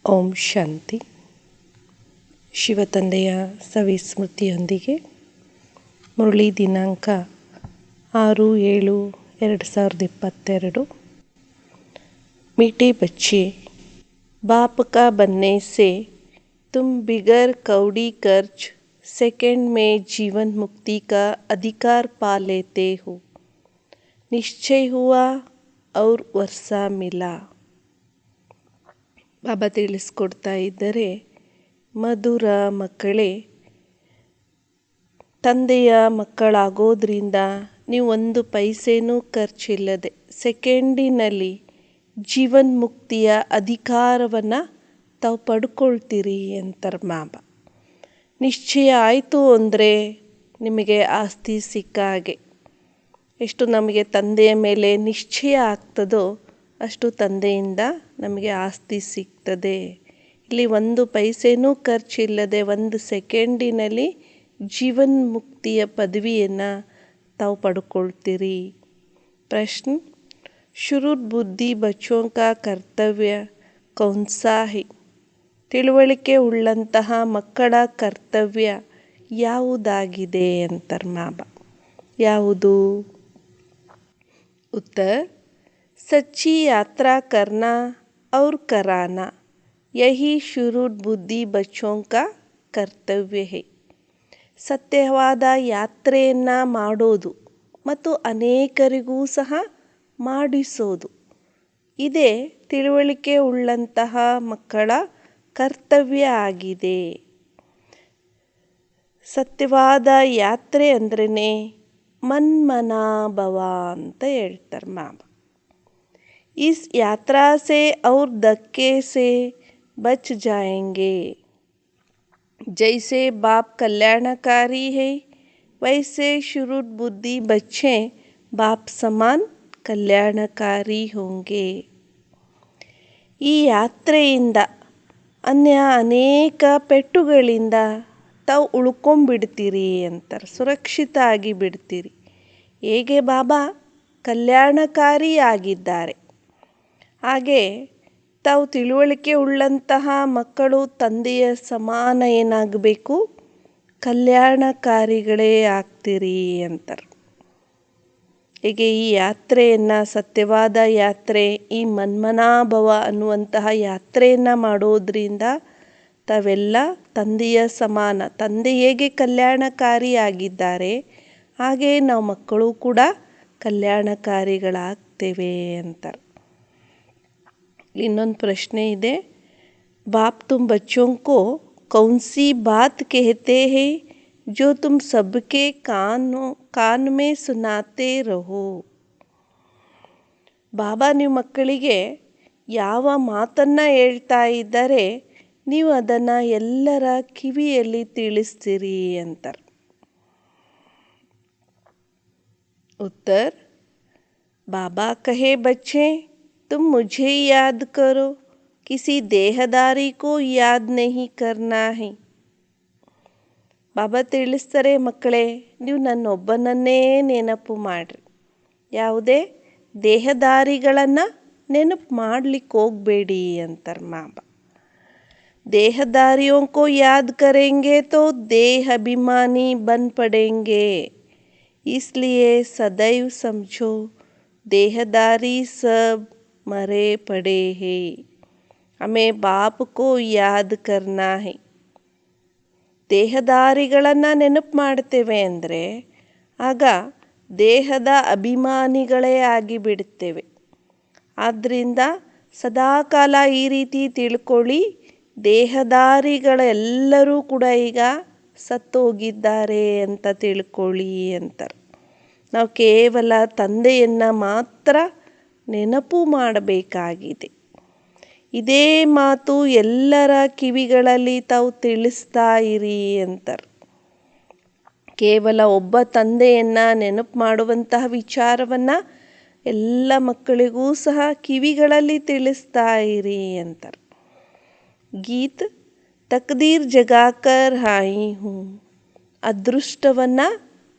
ಓಂ ಶಾಂತಿ. ಶಿವತಂದೆಯ ಸವಿಸ್ಮೃತಿಯೊಂದಿಗೆ ಮುರಳಿ ದಿನಾಂಕ 6/7/2022. मीठे बच्चे, बाप का बनने से तुम बिगर कौड़ी खर्च सेकंड में जीवन मुक्ति का अधिकार पा लेते हो. निश्चय हुआ और वर्षा मिला. ಬಾಬಾ ತಿಳಿಸ್ಕೊಡ್ತಾ ಇದ್ದರೆ, ಮಧುರ ಮಕ್ಕಳೇ, ತಂದೆಯ ಮಕ್ಕಳಾಗೋದ್ರಿಂದ ನೀವು ಒಂದು ಪೈಸೆನೂ ಖರ್ಚಿಲ್ಲದೆ ಸೆಕೆಂಡಿನಲ್ಲಿ ಜೀವನ್ ಮುಕ್ತಿಯ ಅಧಿಕಾರವನ್ನು ತಾವು ಪಡ್ಕೊಳ್ತೀರಿ ಅಂತಾರೆ ಬಾಬಾ. ನಿಶ್ಚಯ ಆಯಿತು ಅಂದರೆ ನಿಮಗೆ ಆಸ್ತಿ ಸಿಕ್ಕ ಹಾಗೆ. ಎಷ್ಟು ನಮಗೆ ತಂದೆಯ ಮೇಲೆ ನಿಶ್ಚಯ ಆಗ್ತದೋ ಅಷ್ಟು ತಂದೆಯಿಂದ ನಮಗೆ ಆಸ್ತಿ ಸಿಗ್ತದೆ. ಇಲ್ಲಿ ಒಂದು ಪೈಸೆನೂ ಖರ್ಚಿಲ್ಲದೆ ಒಂದು ಸೆಕೆಂಡಿನಲ್ಲಿ ಜೀವನ್ ಮುಕ್ತಿಯ ಪದವಿಯನ್ನು ತಾವು ಪಡ್ಕೊಳ್ತೀರಿ. ಪ್ರಶ್ನೆ: ಶುರುದ್ ಬುದ್ಧಿ ಬಚ್ಚೋಂ ಕಾ ಕರ್ತವ್ಯ ಕೌನ್ಸಾ ಹೈ? ತಿಳುವಳಿಕೆ ಉಳ್ಳಂತಹ ಮಕ್ಕಳ ಕರ್ತವ್ಯ ಯಾವುದಾಗಿದೆ ಅಂತಾರೆ ಬಾಬಾ. ಯಾವುದು? ಉತ್ತರ: सच्ची यात्रा करना और कराना, यही शुरुद बुद्धि बच्चों का ಕರ್ತವ್ಯ ಹೇ. ಸತ್ಯವಾದ ಯಾತ್ರೆಯನ್ನು ಮಾಡೋದು ಮತ್ತು ಅನೇಕರಿಗೂ ಸಹ ಮಾಡಿಸೋದು, ಇದೇ ತಿಳುವಳಿಕೆ ಉಳ್ಳಂತಹ ಮಕ್ಕಳ ಕರ್ತವ್ಯ ಆಗಿದೆ. ಸತ್ಯವಾದ ಯಾತ್ರೆ ಅಂದ್ರೇ ಮನ್ಮನಾಭವ ಅಂತ ಹೇಳ್ತಾರೆ ಬಾಬಾ. इस यात्रा से और धक्के से बच जाएंगे. जैसे बाप कल्याणकारी है, वैसे शुरुद बुद्धि बच्चे बाप समान ಕಲ್ಯಾಣಕಾರಿ ಹೋಂಗೆ. ಈ ಯಾತ್ರೆಯಿಂದ ಅನೇಕ ಪೆಟ್ಟುಗಳಿಂದ ತಾವು ಉಳ್ಕೊಂಬಿಡ್ತೀರಿ ಅಂತಾರೆ, ಸುರಕ್ಷಿತ ಆಗಿ ಬಿಡ್ತೀರಿ. ಹೇಗೆ ಬಾಬಾ ಕಲ್ಯಾಣಕಾರಿ ಆಗಿದ್ದಾರೆ, ಹಾಗೆ ತಾವು ತಿಳುವಳಿಕೆ ಉಳ್ಳಂತಹ ಮಕ್ಕಳು ತಂದೆಯ ಸಮಾನ ಏನಾಗಬೇಕು? ಕಲ್ಯಾಣಕಾರಿಗಳೇ ಆಗ್ತೀರಿ ಅಂತಾರೆ. ಹೀಗೆ ಈ ಯಾತ್ರೆಯನ್ನು, ಸತ್ಯವಾದ ಯಾತ್ರೆ, ಈ ಮನ್ಮನಾಭವ ಅನ್ನುವಂತಹ ಯಾತ್ರೆಯನ್ನು ಮಾಡೋದ್ರಿಂದ ತಾವೆಲ್ಲ ತಂದೆಯ ಸಮಾನ. ತಂದೆ ಹೇಗೆ ಕಲ್ಯಾಣಕಾರಿ ಆಗಿದ್ದಾರೆ, ಹಾಗೆ ನಾವು ಮಕ್ಕಳು ಕೂಡ ಕಲ್ಯಾಣಕಾರಿಗಳಾಗ್ತೇವೆ ಅಂತಾರೆ. ಇನ್ನೊಂದು ಪ್ರಶ್ನೆ ಇದೆ. ಬಾಪ್ ತುಮ್ ಬಚ್ಚೋಂ ಕೋ ಕೌನ್ ಸಿ ಬಾತ್ कहते हैं जो तुम सबके कान में सुनाते रहो? ಬಾಬಾ ನೀವು ಮಕ್ಕಳಿಗೆ ಯಾವ ಮಾತನ್ನು ಹೇಳ್ತಾ ಇದ್ದಾರೆ, ನೀವು ಅದನ್ನು ಎಲ್ಲರ ಕಿವಿಯಲ್ಲಿ ತಿಳಿಸ್ತೀರಿ ಅಂತಾರೆ. ಉತ್ತರ: ಬಾಬಾ ಕಹೆ ಬಚ್ಚೆ तुम मुझे याद करो, किसी देहदारी को याद नहीं करना है. ಬಾಬಾ ತಿಳಿಸ್ತಾರೆ, ಮಕ್ಕಳೇ ನೀವು ನನ್ನೊಬ್ಬನನ್ನೇ ನೆನಪು ಮಾಡಿರಿ, ಯಾವುದೇ ದೇಹದಾರಿಗಳನ್ನು ನೆನಪು ಮಾಡಲಿಕ್ಕೆ ಹೋಗಬೇಡಿ ಅಂತಾರೆ ಬಾಬಾ. ದೇಹದಾರಿಯೋं को याद करेंगे तो देह अभिमानी बन पड़ेंगे. इसलिए सदैव समझो देहदारी सब मरे पड़े हैं, हमें बाप को याद करना है. ದೇಹದಾರಿಗಳನ್ನು ನೆನಪು ಮಾಡ್ತೇವೆ ಅಂದರೆ ಆಗ ದೇಹದ ಅಭಿಮಾನಿಗಳೇ ಆಗಿಬಿಡ್ತೇವೆ. ಆದ್ದರಿಂದ ಸದಾಕಾಲ ಈ ರೀತಿ ತಿಳ್ಕೊಳ್ಳಿ, ದೇಹದಾರಿಗಳೆಲ್ಲರೂ ಕೂಡ ಈಗ ಸತ್ತೋಗಿದ್ದಾರೆ ಅಂತ ತಿಳ್ಕೊಳ್ಳಿ ಅಂತಾರೆ. ನಾವು ಕೇವಲ ತಂದೆಯನ್ನು ಮಾತ್ರ ನೆನಪು ಮಾಡಬೇಕಾಗಿದೆ. ಇದೇ ಮಾತು ಎಲ್ಲರ ಕಿವಿಗಳಲ್ಲಿ ತಾವು ತಿಳಿಸ್ತಾ ಇರಿ ಅಂತಾರೆ. ಕೇವಲ ಒಬ್ಬ ತಂದೆಯನ್ನು ನೆನಪು ಮಾಡುವಂತಹ ವಿಚಾರವನ್ನು ಎಲ್ಲ ಮಕ್ಕಳಿಗೂ ಸಹ ಕಿವಿಗಳಲ್ಲಿ ತಿಳಿಸ್ತಾ ಇರಿ ಅಂತಾರೆ. ಗೀತ್ ತಕ್ದೀರ್ ಜಗಾಕರ್ ಆಯಿ ಹೂಂ, ಅದೃಷ್ಟವನ್ನು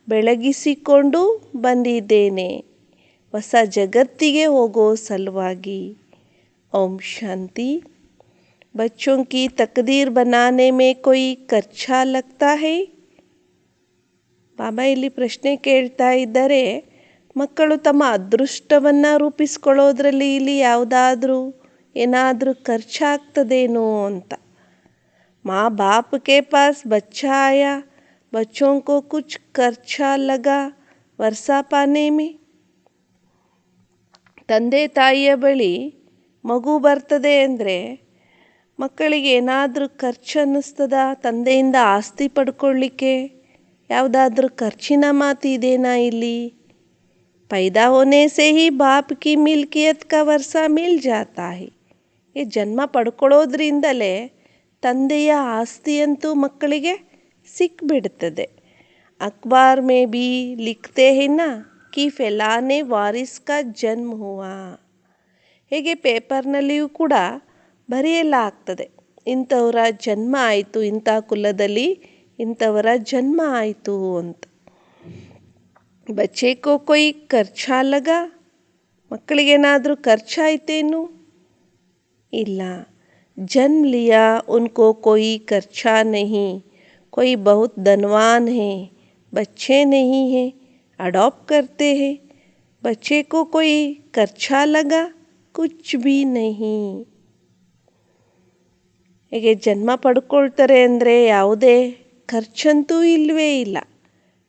ಬೆಳಗಿಸಿಕೊಂಡು ಬಂದಿದ್ದೇನೆ ಹೊಸ ಜಗತ್ತಿಗೆ ಹೋಗೋ ಸಲುವಾಗಿ. ಓಂ ಶಾಂತಿ. बच्चों की तकदीर बनाने में कोई ಖರ್ಚಾ लगता है? ಬಾಬಾ ಇಲ್ಲಿ ಪ್ರಶ್ನೆ ಕೇಳ್ತಾ ಇದ್ದಾರೆ, ಮಕ್ಕಳು ತಮ್ಮ ಅದೃಷ್ಟವನ್ನು ರೂಪಿಸ್ಕೊಳ್ಳೋದ್ರಲ್ಲಿ ಇಲ್ಲಿ ಯಾವುದಾದ್ರೂ ಏನಾದರೂ ಖರ್ಚಾಗ್ತದೇನೋ ಅಂತ. माँ बाप के पास बच्चा आया, बच्चों को कुछ खर्चा लगा वर्षा पाने में. ತಂದೆ ತಾಯಿಯ ಬಳಿ ಮಗು ಬರ್ತದೆ ಅಂದರೆ ಮಕ್ಕಳಿಗೆ ಏನಾದರೂ ಖರ್ಚು ಅನ್ನಿಸ್ತದ? ತಂದೆಯಿಂದ ಆಸ್ತಿ ಪಡ್ಕೊಳ್ಳಿಕ್ಕೆ ಯಾವುದಾದ್ರೂ ಖರ್ಚಿನ ಮಾತು ಇದೇನಾ ಇಲ್ಲಿ? पैदा होने से ही बाप की मिल्कियत का वर्षा मिल जाता है. ಈ ಜನ್ಮ ಪಡ್ಕೊಳ್ಳೋದ್ರಿಂದಲೇ ತಂದೆಯ ಆಸ್ತಿಯಂತೂ ಮಕ್ಕಳಿಗೆ ಸಿಕ್ಬಿಡ್ತದೆ. ಅಖಬಾರ್ ಮೇ ಬಿ ಲಿಖ್ತೆ ಹೈ ನಾ ಕಿ ಫೆಲಾನೆ ವಾರಿಸ್ ಕಾ ಜನ್ಮ ಹುವಾ. ಹೇಗೆ ಪೇಪರ್ನಲ್ಲಿಯೂ ಕೂಡ ಬರೆಯಲಾಗ್ತದೆ, ಇಂಥವರ ಜನ್ಮ ಆಯಿತು, ಇಂಥ ಕುಲದಲ್ಲಿ ಇಂಥವರ ಜನ್ಮ ಆಯಿತು ಅಂತ. ಬಚ್ಚೆ ಕೋ ಕೊಯ್ ಖರ್ಚಾ ಲಗಾ, ಮಕ್ಕಳಿಗೇನಾದರೂ ಖರ್ಚಾಯ್ತೇನು? ಇಲ್ಲ. जन्म लिया उनको कोई खर्चा नहीं, कोई बहुत धनवान है, बच्चे नहीं हैं, अडॉप्ट करते हैं, बच्चे को कोई खर्चा लगा कुछ भी नहीं. ಹೀಗೆ ಜನ್ಮ ಪಡ್ಕೊಳ್ತಾರೆ ಅಂದರೆ ಯಾವುದೇ ಖರ್ಚಂತೂ ಇಲ್ಲವೇ ಇಲ್ಲ.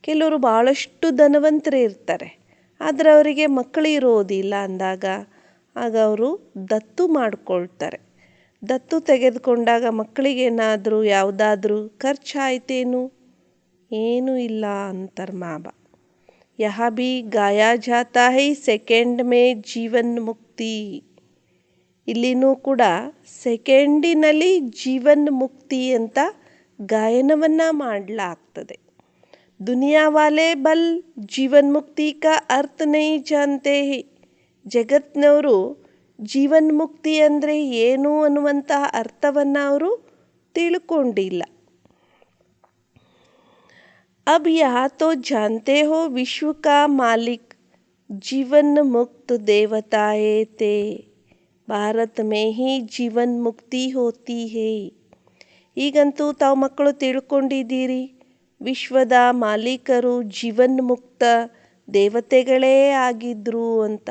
ಕೆಲವರು ಭಾಳಷ್ಟು ಧನವಂತರು ಇರ್ತಾರೆ, ಆದರೆ ಅವರಿಗೆ ಮಕ್ಕಳು ಇರೋದಿಲ್ಲ ಅಂದಾಗ ಆಗ ಅವರು ದತ್ತು ಮಾಡಿಕೊಳ್ತಾರೆ. ದತ್ತು ತೆಗೆದುಕೊಂಡಾಗ ಮಕ್ಕಳಿಗೇನಾದರೂ ಯಾವುದಾದ್ರೂ ಖರ್ಚಾಯ್ತೇನು? ಏನೂ ಇಲ್ಲ ಅಂತಾರೆ ಮಾಬಾ. ಯಹ ಭಿ ಗಾಯಾ ಜಾತಾ ಹೈ ಸೆಕೆಂಡ್ ಮೇ ಜೀವನ್ ಮುಕ್ತಿ. ಇಲ್ಲಿನೂ ಕೂಡ ಸೆಕೆಂಡಿನಲ್ಲಿ ಜೀವನ್ ಮುಕ್ತಿ ಅಂತ ಗಾಯನವನ್ನು ಮಾಡಲಾಗ್ತದೆ. ದುನಿಯಾ ವಾಲೆ ಬಲ್ ಜೀವನ್ ಮುಕ್ತಿ ಕಾ ಅರ್ಥ ನೈ ಜಾನ್ತೆ ಹೈ. ಜಗತ್ನವರು ಜೀವನ್ ಮುಕ್ತಿ ಅಂದರೆ ಏನು ಅನ್ನುವಂತಹ ಅರ್ಥವನ್ನು ಅವರು ತಿಳ್ಕೊಂಡಿಲ್ಲ. अब यहाँ तो जानते हो विश्व का मालिक जीवन मुक्त देवताए थे, ಭಾರತ में ही जीवन मुक्ति होती है. ಈಗಂತೂ ತಾವು ಮಕ್ಕಳು ತಿಳ್ಕೊಂಡಿದ್ದೀರಿ, ವಿಶ್ವದ ಮಾಲೀಕರು ಜೀವನ್ ಮುಕ್ತ ದೇವತೆಗಳೇ ಆಗಿದ್ರು ಅಂತ.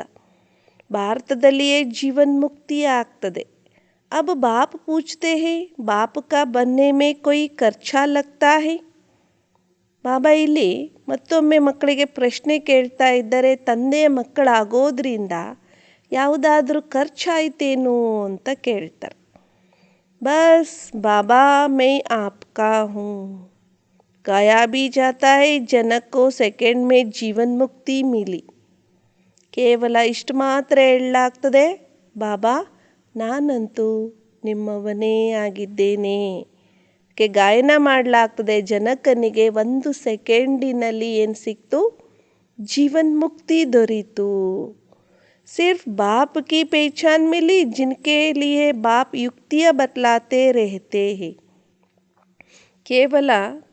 ಭಾರತದಲ್ಲಿಯೇ ಜೀವನ್ ಮುಕ್ತಿ ಆಗ್ತದೆ. अब बाप पूछते हैं बाप का बनने में कोई खर्चा लगता है. ಬಾಬಾ ಇಲ್ಲಿ ಮತ್ತೊಮ್ಮೆ ಮಕ್ಕಳಿಗೆ ಪ್ರಶ್ನೆ ಕೇಳ್ತಾ ಇದ್ದಾರೆ, ತಂದೆಯ ಮಕ್ಕಳಾಗೋದ್ರಿಂದ ಯಾವುದಾದ್ರೂ ಖರ್ಚಾಯ್ತೇನು ಅಂತ ಕೇಳ್ತಾರೆ. ಬಸ್ ಬಾಬಾ ಮೈ ಆಪ್ಕಾ ಹೂँ, गाया भी जाता है जनक को सेकेंड में जीवन मुक्ति मिली. ಕೇವಲ ಇಷ್ಟು ಮಾತ್ರ ಹೇಳಲಾಗ್ತದೆ, ಬಾಬಾ ನಾನಂತೂ ನಿಮ್ಮವನೇ ಆಗಿದ್ದೇನೆ. ಗಾಯನ ಮಾಡಲಾಗ್ತದೆ, ಜನಕನಿಗೆ 1 ಸೆಕೆಂಡಿನಲ್ಲಿ ಏನು ಸಿಕ್ತು? ಜೀವನ್ ಮುಕ್ತಿ ದೊರೀತು. सिर्फ बाप की पहचान मिली जिनके लिए बाप युक्तियाँ बतलाते रहते हैं. ಕೇವಲ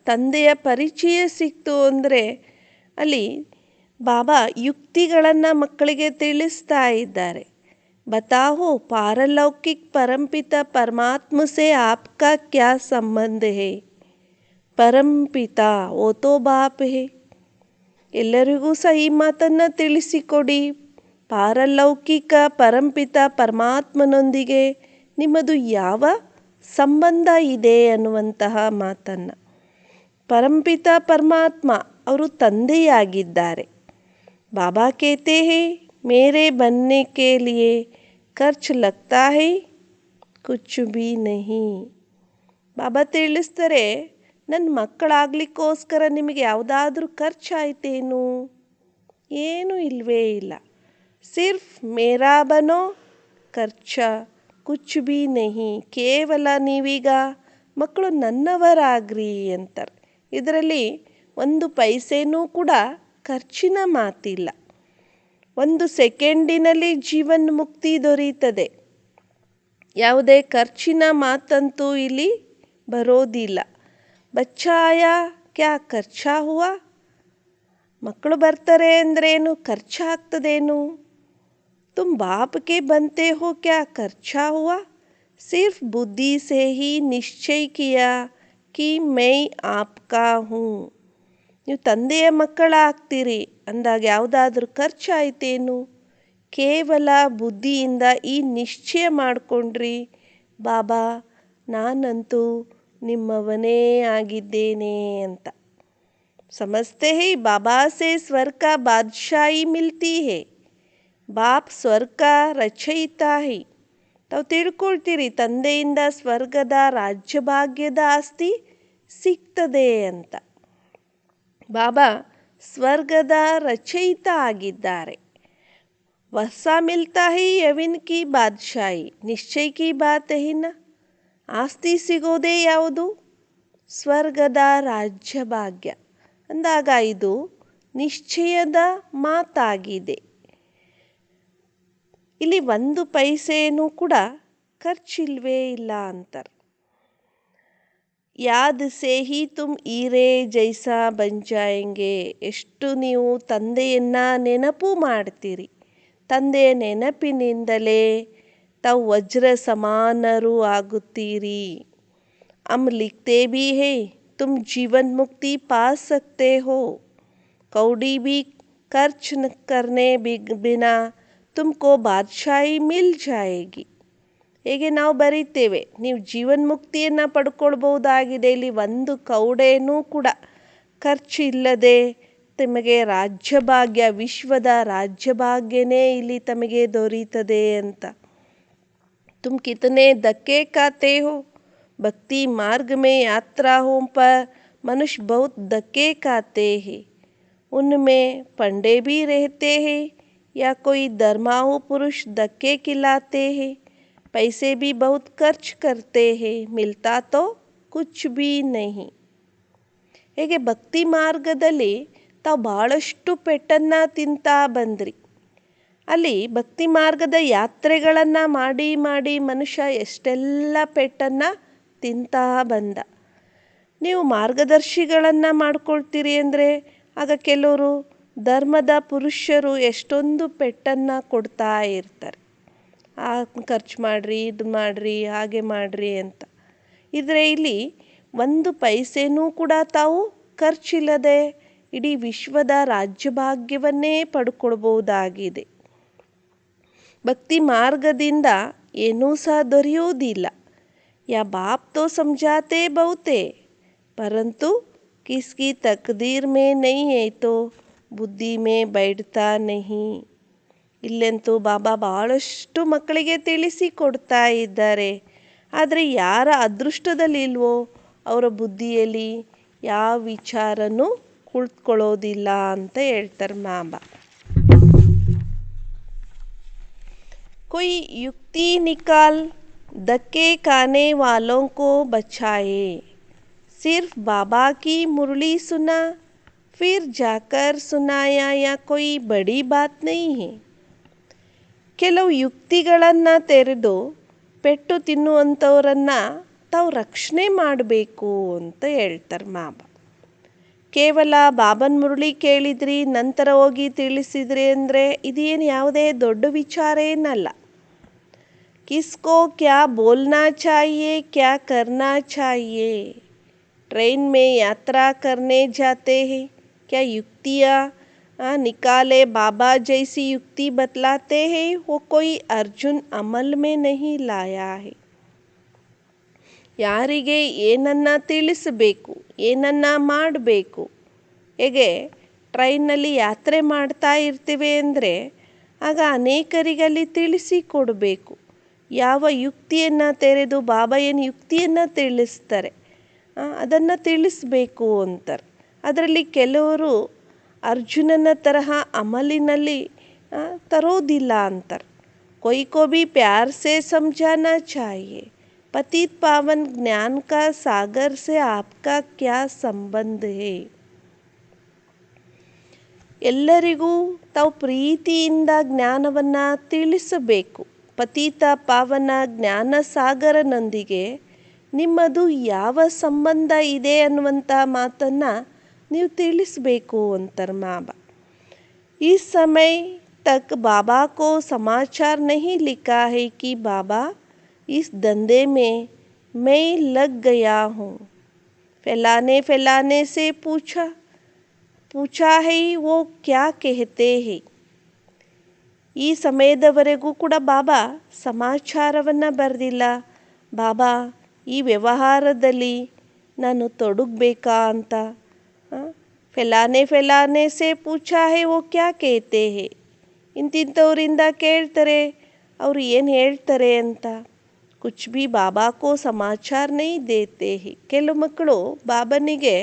ತಂದೆಯ ಪರಿಚಯ ಸಿಕ್ತು ಅಂದರೆ ಅಲ್ಲಿ ಬಾಬಾ ಯುಕ್ತಿಗಳನ್ನು ಮಕ್ಕಳಿಗೆ ತಿಳಿಸ್ತಾ ಇದ್ದಾರೆ. बताओ पारलौकिक परमपिता परमात्मा से आपका क्या संबंध है? परमपिता वो तो बाप है. ಎಲ್ಲರಿಗೂ ಸಹ ಈ ಮಾತನ್ನು ತಿಳಿಸಿಕೊಡಿ. ಪಾರಲೌಕಿಕ ಪರಂಪಿತ ಪರಮಾತ್ಮನೊಂದಿಗೆ ನಿಮ್ಮದು ಯಾವ ಸಂಬಂಧ ಇದೆ ಅನ್ನುವಂತಹ ಮಾತನ್ನು. ಪರಂಪಿತ ಪರಮಾತ್ಮ ಅವರು ತಂದೆಯಾಗಿದ್ದಾರೆ. ಬಾಬಾ ಕೇತೆ ಹೇ ಮೇರೆ ಬನ್ನೆ ಕೆ ಲಿಯೆ ಖರ್ಚ್ ಲಗ್ತಾ ಹೈ ಕುಚ್ ಭಿ ನಹಿ. ಬಾಬಾ ತಿಳಿಸ್ತಾರೆ, ನನ್ನ ಮಕ್ಕಳಾಗಲಿಕ್ಕೋಸ್ಕರ ನಿಮಗೆ ಯಾವುದಾದ್ರೂ ಖರ್ಚಾಯ್ತೇನು? ಏನೂ ಇಲ್ಲವೇ ಇಲ್ಲ. ಸಿರ್ಫ್ ಮೇರಾ ಬನೋ ಖರ್ಚ ಕುಚ್ ಭಿ ನಹಿ. ಕೇವಲ ನೀವೀಗ ಮಕ್ಕಳು ನನ್ನವರಾಗ್ರಿ ಅಂತಾರೆ. ಇದರಲ್ಲಿ 1 ಪೈಸೆನೂ ಕೂಡ ಖರ್ಚಿನ ಮಾತಿಲ್ಲ. 1 ಸೆಕೆಂಡಿನಲ್ಲಿ ಜೀವನ್ ಮುಕ್ತಿ ದೊರೀತದೆ. ಯಾವುದೇ ಖರ್ಚಿನ ಮಾತಂತೂ ಇಲ್ಲಿ ಬರೋದಿಲ್ಲ. ಬಚ್ಚಾ ಆಯಾ ಕ್ಯಾ ಖರ್ಚಾ ಹುವಾ. ಮಕ್ಕಳು ಬರ್ತಾರೆ ಅಂದ್ರೇನು ಖರ್ಚಾಗ್ತದೇನು? ತುಮ್ ಬಾಪ್ ಕೆ ಬಂತೆ ಹೋ ಕ್ಯಾ ಖರ್ಚಾ ಹುವಾ. सिर्फ बुद्धि से ही निश्चय किया कि मैं आपका हूँ. ನೀವು ತಂದೆಯ ಮಕ್ಕಳಾಗ್ತೀರಿ ಅಂದಾಗ ಯಾವುದಾದ್ರೂ ಖರ್ಚಾಯ್ತೇನು? ಕೇವಲ ಬುದ್ಧಿಯಿಂದ ಈ ನಿಶ್ಚಯ ಮಾಡಿಕೊಂಡ್ರಿ, ಬಾಬಾ ನಾನಂತೂ ನಿಮ್ಮವನೇ ಆಗಿದ್ದೇನೆ ಅಂತ. समझते हैं बाबा से स्वर्ग का बादशाही मिलती है. बाप ಸ್ವರ್ಗ का ರಚಯಿತ है. ತಾವು ತಿಳ್ಕೊಳ್ತೀರಿ ತಂದೆಯಿಂದ ಸ್ವರ್ಗದ ರಾಜ್ಯಭಾಗ್ಯದ ಆಸ್ತಿ ಸಿಗ್ತದೆ ಅಂತ. ಬಾಬಾ ಸ್ವರ್ಗದ ರಚಯಿತ ಆಗಿದ್ದಾರೆ. ವಸ ಮಿಲ್ತಾ ಹೈ ಯವಿನ್ ಕಿ ಬಾದ್ಶಾಹಿ, ನಿಶ್ಚಯ ಕಿ ಬಾತ್ ಹೈ ನ. ಆಸ್ತಿ ಸಿಗೋದೇ ಯಾವುದು? ಸ್ವರ್ಗದ ರಾಜ್ಯಭಾಗ್ಯ ಅಂದಾಗ ಇದು ನಿಶ್ಚಯದ ಮಾತಾಗಿದೆ. ಇಲ್ಲಿ 1 ಪೈಸೆನೂ ಕೂಡ ಖರ್ಚಿಲ್ವೇ ಇಲ್ಲ ಅಂತಾರೆ. ಯಾದ್ ಸೇ ಹಿ ತುಮ್ ಈರೆ ಜೈಸಾ ಬನ್ ಜಾಯೆಂಗೆ. ಎಷ್ಟು ನೀವು ತಂದೆಯನ್ನ ನೆನಪು ಮಾಡ್ತೀರಿ, ತಂದೆಯ ನೆನಪಿನಿಂದಲೇ ತಾವು ವಜ್ರ ಸಮಾನರು ಆಗುತ್ತೀರಿ. हम लिखते भी है तुम जीवन मुक्ति पा सकते हो, कौड़ी भी खर्च करने बिना तुमको बादशाही मिल जाएगी. ಹೇಗೆ ನಾವು ಬರೀತೇವೆ, ನೀವು ಜೀವನ್ ಮುಕ್ತಿಯನ್ನು ಪಡ್ಕೊಳ್ಬಹುದಾಗಿದೆ. ಇಲ್ಲಿ 1 ಕೌಡೇನೂ ಕೂಡ ಖರ್ಚಿಲ್ಲದೆ ತಮಗೆ ರಾಜ್ಯಭಾಗ್ಯ, ವಿಶ್ವದ ರಾಜ್ಯಭಾಗ್ಯನೇ ಇಲ್ಲಿ ತಮಗೆ ದೊರೀತದೆ ಅಂತ. तुम कितने धक्के खाते हो. भक्ति मार्ग में यात्राओं पर मनुष्य बहुत धक्के खाते हैं. उनमें पंडे भी रहते हैं या कोई धर्माहु पुरुष धक्के खिलाते हैं. पैसे भी बहुत खर्च करते हैं, मिलता तो कुछ भी नहीं. ಹೇಗೆ ಭಕ್ತಿ ಮಾರ್ಗದಲ್ಲಿ ತಾವು ಬಹಳಷ್ಟು ಪೆಟ್ಟನ್ನು ತಿಂತಾ ಬಂದ್ರಿ. ಅಲ್ಲಿ ಭಕ್ತಿ ಮಾರ್ಗದ ಯಾತ್ರೆಗಳನ್ನು ಮಾಡಿ ಮಾಡಿ ಮನುಷ್ಯ ಎಷ್ಟೆಲ್ಲ ಪೆಟ್ಟನ್ನು ತಿಂತಾ ಬಂದ. ನೀವು ಮಾರ್ಗದರ್ಶಿಗಳನ್ನು ಮಾಡ್ಕೊಳ್ತೀರಿ ಅಂದರೆ ಆಗ ಕೆಲವರು ಧರ್ಮದ ಪುರುಷರು ಎಷ್ಟೊಂದು ಪೆಟ್ಟನ್ನು ಕೊಡ್ತಾ ಇರ್ತಾರೆ. ಖರ್ಚು ಮಾಡಿರಿ, ಇದು ಮಾಡಿರಿ, ಹಾಗೆ ಮಾಡಿರಿ ಅಂತ. ಇದ್ರೆ ಇಲ್ಲಿ 1 ಪೈಸೆನೂ ಕೂಡ ತಾವು ಖರ್ಚಿಲ್ಲದೆ ಇಡೀ ವಿಶ್ವದ ರಾಜ್ಯಭಾಗ್ಯವನ್ನೇ ಪಡ್ಕೊಳ್ಬಹುದಾಗಿದೆ. ಭಕ್ತಿ ಮಾರ್ಗದಿಂದ ಏನೂ ಸಹ ದೊರೆಯುವುದಿಲ್ಲ. या बाप तो समझाते बहुत है, परंतु किसकी तकदीर में नहीं है तो ಬುದ್ಧಿ ಮೇ बैठता नहीं. ಇಲ್ಲಂತೂ ಬಾಬಾ ಬಹಳಷ್ಟು ಮಕ್ಕಳಿಗೆ ತಿಳಿಸಿಕೊಡ್ತಾ ಇದ್ದಾರೆ. ಆದರೆ ಯಾರ ಅದೃಷ್ಟದಲ್ಲಿ ಇಲ್ವೋ ಅವರ ಬುದ್ಧಿಯಲ್ಲಿ ಯಾವ ವಿಚಾರನೂ ಕುಳಿತುಕೊಳ್ಳೋದಿಲ್ಲ ಅಂತ ಹೇಳ್ತಾರೆ ಬಾಬಾ. कोई युक्ति निकाल धक्के खाने वालों को बचाए. सिर्फ बाबा की मुरली सुना फिर जाकर सुनाया या कोई बड़ी बात नहीं है. ಕೆಲವು ಯುಕ್ತಿಗಳನ್ನು ತೆರೆದು ಪೆಟ್ಟು ತಿನ್ನುವಂಥವರನ್ನು ತಾವು ರಕ್ಷಣೆ ಮಾಡಬೇಕು ಅಂತ ಹೇಳ್ತಾರೆ ಬಾಬಾ. ಕೇವಲ ಬಾಬನ್ ಮುರಳಿ ಕೇಳಿದ್ರಿ ನಂತರ ಹೋಗಿ ತಿಳಿಸಿದ್ರಿ ಅಂದರೆ ಇದೇನು ಯಾವುದೇ ದೊಡ್ಡ ವಿಚಾರ ಏನಲ್ಲ. किसको क्या बोलना चाहिए, क्या करना चाहिए. ट्रेन में यात्रा करने जाते हैं, क्या युक्तियाँ निकाले बाबा जैसी युक्ति बतलाते हैं, वो कोई अर्जुन अमल में नहीं लाया है. ಯಾರಿಗೆ ಏನನ್ನು ತಿಳಿಸಬೇಕು, ಏನನ್ನು ಮಾಡಬೇಕು. ಹೇಗೆ ಟ್ರೈನಲ್ಲಿ ಯಾತ್ರೆ ಮಾಡ್ತಾ ಇರ್ತೀವಿ ಅಂದರೆ ಆಗ ಅನೇಕರಿಗಲ್ಲಿ ತಿಳಿಸಿಕೊಡಬೇಕು. ಯಾವ ಯುಕ್ತಿಯನ್ನು ತೆರೆದು ಬಾಬಾ ಏನು ಯುಕ್ತಿಯನ್ನು ತಿಳಿಸ್ತಾರೆ ಅದನ್ನು ತಿಳಿಸ್ಬೇಕು ಅಂತಾರೆ. ಅದರಲ್ಲಿ ಕೆಲವರು ಅರ್ಜುನನ ತರಹ ಅಮಲಿನಲ್ಲಿ ತರೋದಿಲ್ಲ ಅಂತಾರೆ. कोई को भी प्यार से समझाना चाहिए. पतित पावन ज्ञान का सागर से आपका क्या संबंध है. ಎಲ್ಲರಿಗೂ ತಾವು ಪ್ರೀತಿಯಿಂದ ಜ್ಞಾನವನ್ನು ತಿಳಿಸಬೇಕು. ಪತಿತ ಪಾವನ ಜ್ಞಾನ ಸಾಗರನೊಂದಿಗೆ ನಿಮ್ಮದು ಯಾವ ಸಂಬಂಧ ಇದೆ ಅನ್ನುವಂಥ ಮಾತನ್ನು ನೀವು ತಿಳಿಸಬೇಕು ಅಂತಾರೆ ಬಾಬಾ. ಈ ಸಮಯ तक बाबा को समाचार नहीं लिखा है कि बाबा इस धंधे में मैं लग गया हूँ. फैलाने फैलाने से पूछा है वो क्या कहते हैं. ಈ ಸಮಯದವರೆಗೂ ಕೂಡ ಬಾಬಾ ಸಮಾಚಾರವನ್ನು ಬರೆದಿಲ್ಲ. ಬಾಬಾ ಈ ವ್ಯವಹಾರದಲ್ಲಿ ನಾನು ತೊಡಗಬೇಕಾ ಅಂತ. ಫೆಲಾನೆ ಫೆಲಾನೆ ಸೆ ಪೂಛಾ ಹೇ ವೋ ಕ್ಯಾ ಕೇತೆ ಹೇ. ಇಂತಿಂಥವರಿಂದ ಕೇಳ್ತಾರೆ ಅವರು ಏನು ಹೇಳ್ತಾರೆ ಅಂತ. ಕುಚ್ ಭಿ ಬಾಬಾ ಕೋ ಸಮಾಚಾರ ನೈ ದೇತೆ ಹೇ. ಕೆಲವು ಮಕ್ಕಳು ಬಾಬನಿಗೆ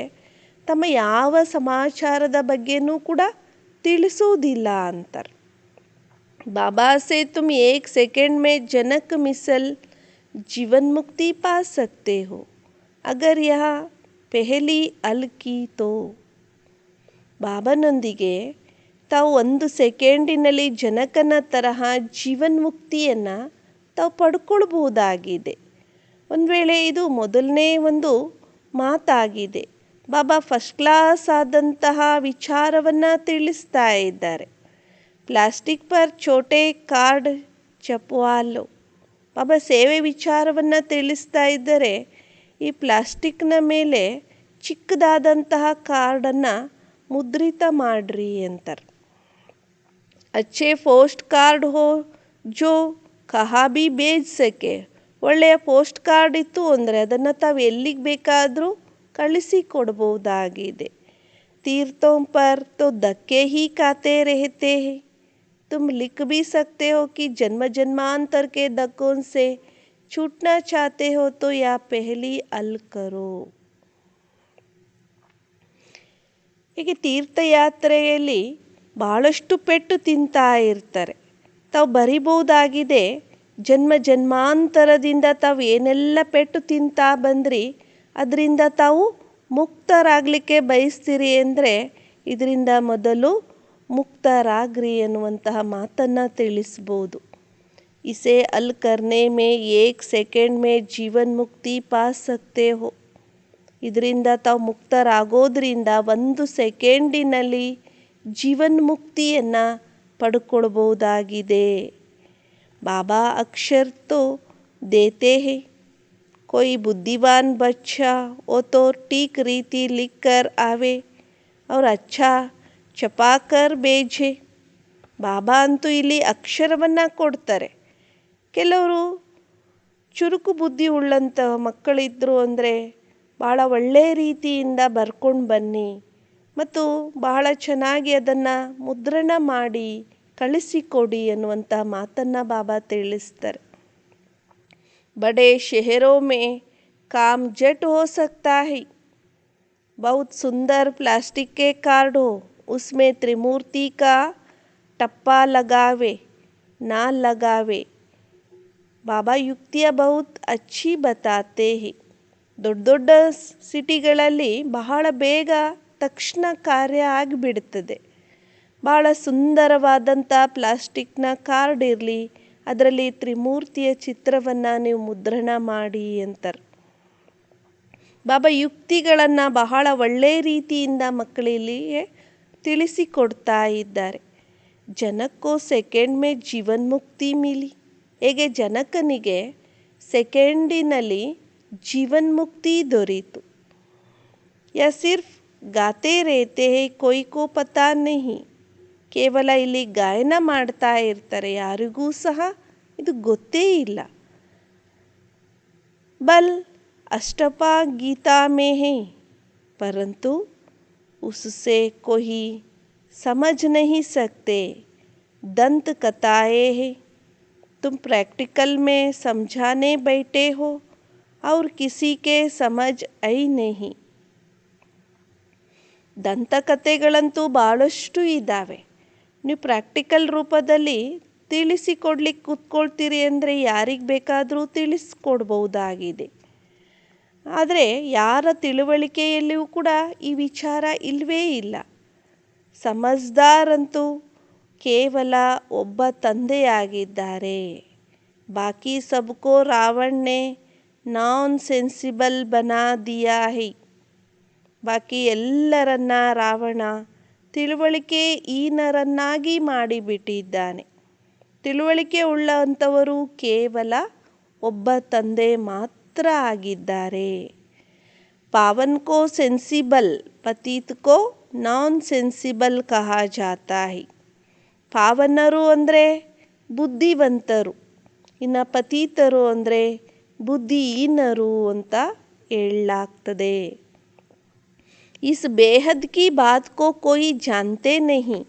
ತಮ್ಮ ಯಾವ ಸಮಾಚಾರದ ಬಗ್ಗೆನೂ ಕೂಡ ತಿಳಿಸುವುದಿಲ್ಲ ಅಂತಾರೆ. बाबा से तुम 1 सेकंड में जनक मिसल जीवन मुक्ति पा सकते हो अगर यह पहली अल की तो. ಬಾಬನೊಂದಿಗೆ ತಾವು 1 ಸೆಕೆಂಡಿನಲ್ಲಿ ಜನಕನ ತರಹ ಜೀವನ್ಮುಕ್ತಿಯನ್ನು ತಾವು ಪಡ್ಕೊಳ್ಬಹುದಾಗಿದೆ. ಒಂದು ವೇಳೆ ಇದು ಮೊದಲನೇ ಒಂದು ಮಾತಾಗಿದೆ. ಬಾಬಾ ಫಸ್ಟ್ ಕ್ಲಾಸ್ ಆದಂತಹ ವಿಚಾರವನ್ನು ತಿಳಿಸ್ತಾ ಇದ್ದಾರೆ. ಪ್ಲಾಸ್ಟಿಕ್ ಪರ್ ಛೋಟೆ ಕಾರ್ಡ್ ಚಪವಾಲೋ. ಬಾಬಾ ಸೇವೆ ವಿಚಾರವನ್ನು ತಿಳಿಸ್ತಾ ಇದ್ದರೆ ಈ ಪ್ಲಾಸ್ಟಿಕ್ನ ಮೇಲೆ ಚಿಕ್ಕದಾದಂತಹ ಕಾರ್ಡನ್ನು ಮುದ್ರಿತ ಮಾಡ್ರಿ ಅಂತಾರೆ. ಅಚ್ಚೆ ಪೋಸ್ಟ್ ಕಾರ್ಡ್ ಹೋ ಜೋ ಕಹಾ ಭಿ ಬೇಜ್ ಸಕೆ. ಒಳ್ಳೆಯ ಪೋಸ್ಟ್ ಕಾರ್ಡ್ ಇತ್ತು ಅಂದರೆ ಅದನ್ನು ತಾವು ಎಲ್ಲಿಗೆ ಬೇಕಾದರೂ ಕಳಿಸಿ ಕೊಡ್ಬೋದಾಗಿದೆ. ತೀರ್ಥೋं पर तो धक्के ही खाते रहते हैं. तुम लिख भी सकते हो कि जन्म जन्मांतर के धक्कों से छूटना चाहते हो तो या पहली अल करो. ಹೀಗೆ ತೀರ್ಥಯಾತ್ರೆಯಲ್ಲಿ ಬಹಳಷ್ಟು ಪೆಟ್ಟು ತಿಂತಾ ಇರ್ತಾರೆ. ತಾವು ಬರಿಬಹುದಾಗಿದೆ ಜನ್ಮ ಜನ್ಮಾಂತರದಿಂದ ತಾವು ಏನೆಲ್ಲ ಪೆಟ್ಟು ತಿಂತಾ ಬಂದ್ರಿ ಅದರಿಂದ ತಾವು ಮುಕ್ತರಾಗಲಿಕ್ಕೆ ಬಯಸ್ತೀರಿ ಅಂದರೆ ಇದರಿಂದ ಮೊದಲು ಮುಕ್ತರಾಗ್ರಿ ಎನ್ನುವಂತಹ ಮಾತನ್ನು ತಿಳಿಸ್ಬೋದು. ಇಸೆ ಅಲ್ ಕರ್ನೆ ಮೇ 1 ಸೆಕೆಂಡ್ ಮೇ ಜೀವನ್ ಮುಕ್ತಿ ಪಾ ಸಕ್ತೆ ಹೋ. ಇದರಿಂದ ತಾವು ಮುಕ್ತರಾಗೋದ್ರಿಂದ 1 ಸೆಕೆಂಡಿನಲ್ಲಿ ಜೀವನ್ ಮುಕ್ತಿಯನ್ನು ಪಡ್ಕೊಳ್ಬಹುದಾಗಿದೆ. ಬಾಬಾ ಅಕ್ಷರ್ ತೋ ದೇತೆ ಹೇ. कोई बुद्धिमान बच्चा वो तो ठीक रीति लिख कर आवे और अच्छा ಚಪಾಕರ್ ಬೇಜೆ. ಬಾಬಾ ಅಂತೂ ಇಲ್ಲಿ ಅಕ್ಷರವನ್ನು ಕೊಡ್ತಾರೆ. ಕೆಲವರು ಚುರುಕು ಬುದ್ಧಿ ಉಳ್ಳಂಥ ಮಕ್ಕಳಿದ್ದರು ಅಂದರೆ ಭಾಳ ಒಳ್ಳೆಯ ರೀತಿಯಿಂದ ಬರ್ಕೊಂಡು ಬನ್ನಿ ಮತ್ತು ಬಹಳ ಚೆನ್ನಾಗಿ ಅದನ್ನು ಮುದ್ರಣ ಮಾಡಿ ಕಳಿಸಿಕೊಡಿ ಅನ್ನುವಂಥ ಮಾತನ್ನು ಬಾಬಾ ತಿಳಿಸ್ತಾರೆ. बड़े शहरों में काम जट हो सकता है. बहुत सुंदर प्लास्टिक के कार्ड हो उसमें त्रिमूर्ति का टप्पा लगावे ना लगावे. ಬಾಬಾ ಯುಕ್ತಿಯ ಬಹುತ್ ಅಚ್ಚಿ ಬತಾತೆ ಹೇ. ದೊಡ್ಡ ದೊಡ್ಡ ಸಿಟಿಗಳಲ್ಲಿ ಬಹಳ ಬೇಗ ತಕ್ಷಣ ಕಾರ್ಯ ಆಗಿಬಿಡ್ತದೆ. ಭಾಳ ಸುಂದರವಾದಂಥ ಪ್ಲಾಸ್ಟಿಕ್ನ ಕಾರ್ಡ್ ಇರಲಿ ಅದರಲ್ಲಿ ತ್ರಿಮೂರ್ತಿಯ ಚಿತ್ರವನ್ನು ನೀವು ಮುದ್ರಣ ಮಾಡಿ ಅಂತಾರೆ. ಬಾಬಾ ಯುಕ್ತಿಗಳನ್ನು ಬಹಳ ಒಳ್ಳೆಯ ರೀತಿಯಿಂದ ಮಕ್ಕಳಿಗೆ ತಿಳಿಸಿಕೊಡ್ತಾ ಇದ್ದಾರೆ. ಜನಕ್ಕೋ ಸೆಕೆಂಡ್ ಮೇ ಜೀವನ್ ಮುಕ್ತಿ ಮಿಲಿ. ಹೇಗೆ ಜನಕನಿಗೆ ಸೆಕೆಂಡಿನಲ್ಲಿ ಜೀವನ್ ಮುಕ್ತಿ ದೊರೀತು. ಯಾ ಸಿರ್ಫ್ ಗಾತೆ ರೇತೆ ಹೇ ಕೋಯಿ ಕೋ ಪತಾ ನಹಿ. ಕೇವಲ ಇಲ್ಲಿ ಗಾಯನ ಮಾಡ್ತಾ ಇರ್ತಾರೆ, ಯಾರಿಗೂ ಸಹ ಇದು ಗೊತ್ತೇ ಇಲ್ಲ. ಬಲ್ ಅಷ್ಟಪಾ ಗೀತಾ ಮೇ ಹೇ ಪರಂತು ಉಸ್ಸೆ ಕೋಯಿ ಸಮझ नहीं सकते. दंत कथाएं है. तुम प्रैक्टिकल में समझाने बैठे हो और किसी के समझ आई नहीं. ದಂತಕಥೆಗಳಂತೂ ಭಾಳಷ್ಟು ಇದ್ದಾವೆ. ನೀವು ಪ್ರಾಕ್ಟಿಕಲ್ ರೂಪದಲ್ಲಿ ತಿಳಿಸಿಕೊಡ್ಲಿಕ್ಕೆ ಕೂತ್ಕೊಳ್ತೀರಿ ಅಂದರೆ ಯಾರಿಗೆ ಬೇಕಾದರೂ ತಿಳಿಸ್ಕೊಡ್ಬಹುದಾಗಿದೆ. ಆದರೆ ಯಾರ ತಿಳುವಳಿಕೆಯಲ್ಲಿಯೂ ಕೂಡ ಈ ವಿಚಾರ ಇಲ್ಲವೇ ಇಲ್ಲ. ಸಮಜ್ದಾರಂತೂ ಕೇವಲ ಒಬ್ಬ ತಂದೆಯಾಗಿದ್ದಾರೆ. ಬಾಕಿ ಸಬ್ಕೋ ರಾವಣನೆ ನಾನ್ ಸೆನ್ಸಿಬಲ್ ಬನಾ ದಿಯಾ ಹೈ. ಬಾಕಿ ಎಲ್ಲರನ್ನ ರಾವಣ ತಿಳುವಳಿಕೆ ಹೀನರನ್ನಾಗಿ ಮಾಡಿಬಿಟ್ಟಿದ್ದಾನೆ. ತಿಳುವಳಿಕೆ ಉಳ್ಳಂಥವರು ಕೇವಲ ಒಬ್ಬ ತಂದೆ ಮಾತ್ರ ಆಗಿದ್ದಾರೆ. ಪಾವನ್ ಕೋ ಸೆನ್ಸಿಬಲ್, ಪತೀತ್ ಕೋ ನಾನ್ ಸೆನ್ಸಿಬಲ್ ಕಹಾ ಜಾತಾ ಹೈ. ಪಾವನರು ಅಂದರೆ ಬುದ್ಧಿವಂತರು, ಇನ್ನು ಪತೀತರು ಅಂದರೆ ಬುದ್ಧಿಹೀನರು ಅಂತ ಹೇಳಲಾಗ್ತದೆ. इस बेहद की बात को कोई जानते नहीं.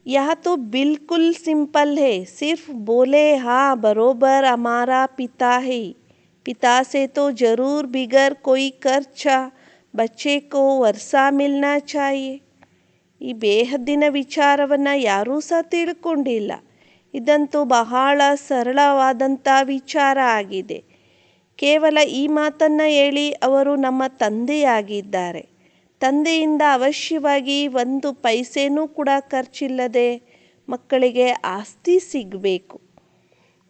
यह तो बिल्कुल सिंपल है. सिर्फ बोले हाँ बरोबर हमारा पिता है. पिता से तो जरूर बिगर कोई खर्चा बच्चे को वर्षा मिलना चाहिए. ಈ ಬೇಹದ್ದಿನ ವಿಚಾರವನ್ನು ಯಾರೂ ಸಹ ತಿಳ್ಕೊಂಡಿಲ್ಲ. ಇದಂತೂ ಬಹಳ ಸರಳವಾದಂಥ ವಿಚಾರ ಆಗಿದೆ. ಕೇವಲ ಈ ಮಾತನ್ನು ಹೇಳಿ ಅವರು ನಮ್ಮ ತಂದೆಯಾಗಿದ್ದಾರೆ. ತಂದೆಯಿಂದ ಅವಶ್ಯವಾಗಿ ಒಂದು ಪೈಸೆನೂ ಕೂಡ ಖರ್ಚಿಲ್ಲದೆ ಮಕ್ಕಳಿಗೆ ಆಸ್ತಿ ಸಿಗಬೇಕು.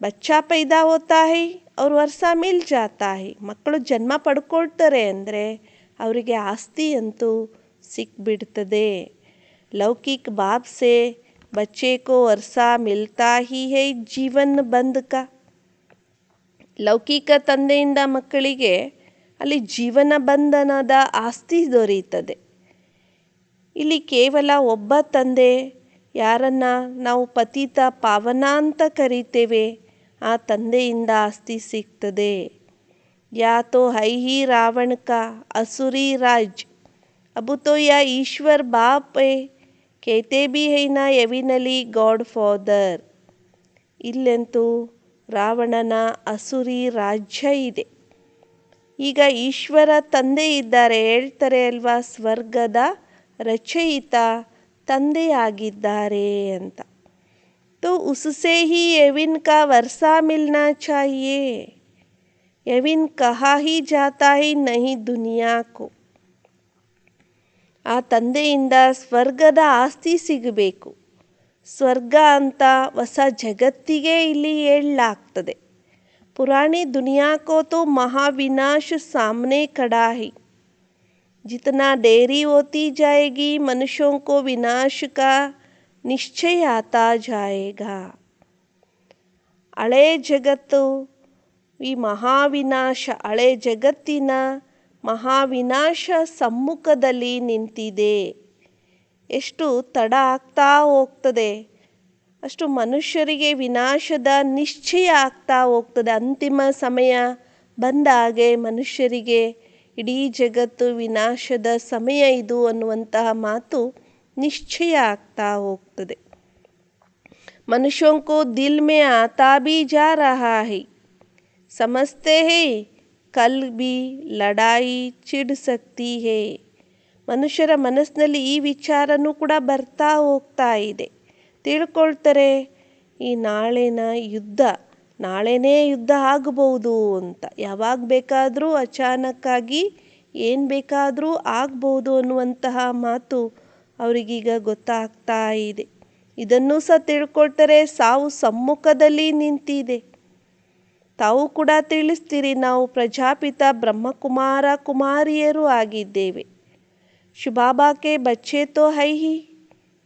ಬಚ್ಚಾ ಪೈದಾ ಹೋತಾ ಹೈ ಅವ್ರ ವರ್ಷ ಮಿಲ್ ಜಾತಾ ಹೈ. ಮಕ್ಕಳು ಜನ್ಮ ಪಡ್ಕೊಳ್ತಾರೆ ಅಂದರೆ ಅವರಿಗೆ ಆಸ್ತಿ ಅಂತೂ ಸಿಕ್ಬಿಡ್ತದೆ. ಲೌಕಿಕ ಬಾಪ್ ಸೆ ಬಚ್ಚೆ ಕೋ ವರ್ಷ ಮಿಲ್ತಾ ಹಿ ಹೈ ಜೀವನ್ ಬಂದ್ ಕಾ. ಲೌಕಿಕ ತಂದೆಯಿಂದ ಮಕ್ಕಳಿಗೆ ಅಲ್ಲಿ ಜೀವನ ಬಂಧನದ ಆಸ್ತಿ ದೊರೆಯುತ್ತದೆ. ಇಲ್ಲಿ ಕೇವಲ ಒಬ್ಬ ತಂದೆ, ಯಾರನ್ನು ನಾವು ಪತಿತ ಪಾವನ ಅಂತ ಕರೀತೇವೆ, ಆ ತಂದೆಯಿಂದ ಆಸ್ತಿ ಸಿಗ್ತದೆ. ಯಾ ತೋ ಹೈ ಹಿ ರಾವಣ ಕಾ ಅಸುರಿ ರಾಜ್, ಅಬು ತೋ ಯಾ ಈಶ್ವರ್ ಬಾಪ್ ಹೈ, ಕೇತೆ ಬಿ ಹೈನಾ ಎವಿನಲಿ ಗಾಡ್ ಫಾದರ್. ಇಲ್ಲಂತೂ ರಾವಣನ ಅಸುರಿ ರಾಜ್ಯ ಇದೆ. ಈಗ ಈಶ್ವರ ತಂದೆ ಇದ್ದಾರೆ, ಹೇಳ್ತಾರೆ ಅಲ್ವಾ, ಸ್ವರ್ಗದ ರಚಯಿತ ತಂದೆಯಾಗಿದ್ದಾರೆ ಅಂತ. तो उससे ही यविन का वर्षा मिलना चाहिए. यविन कहा ही जाता ही नहीं दुनिया को. ಆ ತಂದೆಯಿಂದ ಸ್ವರ್ಗದ ಆಸ್ತಿ ಸಿಗಬೇಕು. ಸ್ವರ್ಗ ಅಂತ ಹೊಸ ಜಗತ್ತಿಗೆ ಇಲ್ಲಿ ಹೇಳಲಾಗ್ತದೆ. पुरानी दुनिया को तो महाविनाश सामने खड़ा है. जितना देरी होती जाएगी मनुष्यों को विनाश का निश्चय आता जाएगा. ಹಳೆ ಜಗತ್ತು ಈ ಮಹಾವಿನಾಶ, ಹಳೆ ಜಗತ್ತಿನ ಮಹಾವಿನಾಶ ಸಮ್ಮುಖದಲ್ಲಿ ನಿಂತಿದೆ. ಎಷ್ಟು ತಡ ಆಗ್ತಾ ಹೋಗ್ತದೆ ಅಷ್ಟು ಮನುಷ್ಯರಿಗೆ ವಿನಾಶದ ನಿಶ್ಚಯ ಆಗ್ತಾ ಹೋಗ್ತದೆ. ಅಂತಿಮ ಸಮಯ ಬಂದ ಹಾಗೆ ಮನುಷ್ಯರಿಗೆ ಇಡೀ ಜಗತ್ತು ವಿನಾಶದ ಸಮಯ ಇದು ಅನ್ನುವಂತಹ ಮಾತು ನಿಶ್ಚಯ ಆಗ್ತಾ ಹೋಗ್ತದೆ. ಮನುಷ್ಯೋಂ ಕೋ ದಿಲ್ ಮೇ ಆತಾ ಬಿ ಜಾ ರಹಾ ಹೈ, ಸಮಜ್ತೆ ಹೈ ಕಲ್ ಬಿ ಲಡಾಯಿ ಚಿಡ್ ಸಕ್ತಿ ಹೈ. ಮನುಷ್ಯರ ಮನಸ್ಸಿನಲ್ಲಿ ಈ ವಿಚಾರನೂ ಕೂಡ ಬರ್ತಾ ಹೋಗ್ತಾ ಇದೆ. ತಿಳ್ಕೊಳ್ತಾರೆ ಈ ನಾಳೆನೇ ಯುದ್ಧ ಆಗಬಹುದು ಅಂತ. ಯಾವಾಗ ಬೇಕಾದರೂ ಅಚಾನಕ್ಕಾಗಿ ಏನು ಬೇಕಾದರೂ ಆಗ್ಬೋದು ಅನ್ನುವಂತಹ ಮಾತು ಅವರಿಗೀಗ ಗೊತ್ತಾಗ್ತಾ ಇದೆ. ಇದನ್ನೂ ಸಹ ತಿಳ್ಕೊಳ್ತಾರೆ, ಸಾವು ಸಮ್ಮುಖದಲ್ಲಿ ನಿಂತಿದೆ. ತಾವು ಕೂಡ ತಿಳಿಸ್ತೀರಿ, ನಾವು ಪ್ರಜಾಪಿತ ಬ್ರಹ್ಮಕುಮಾರ ಕುಮಾರಿಯರು ಆಗಿದ್ದೇವೆ. ಶುಭಾಬಾಕೆ ಬಚ್ಚೆ ತೋ ಹೈ ಹಿ,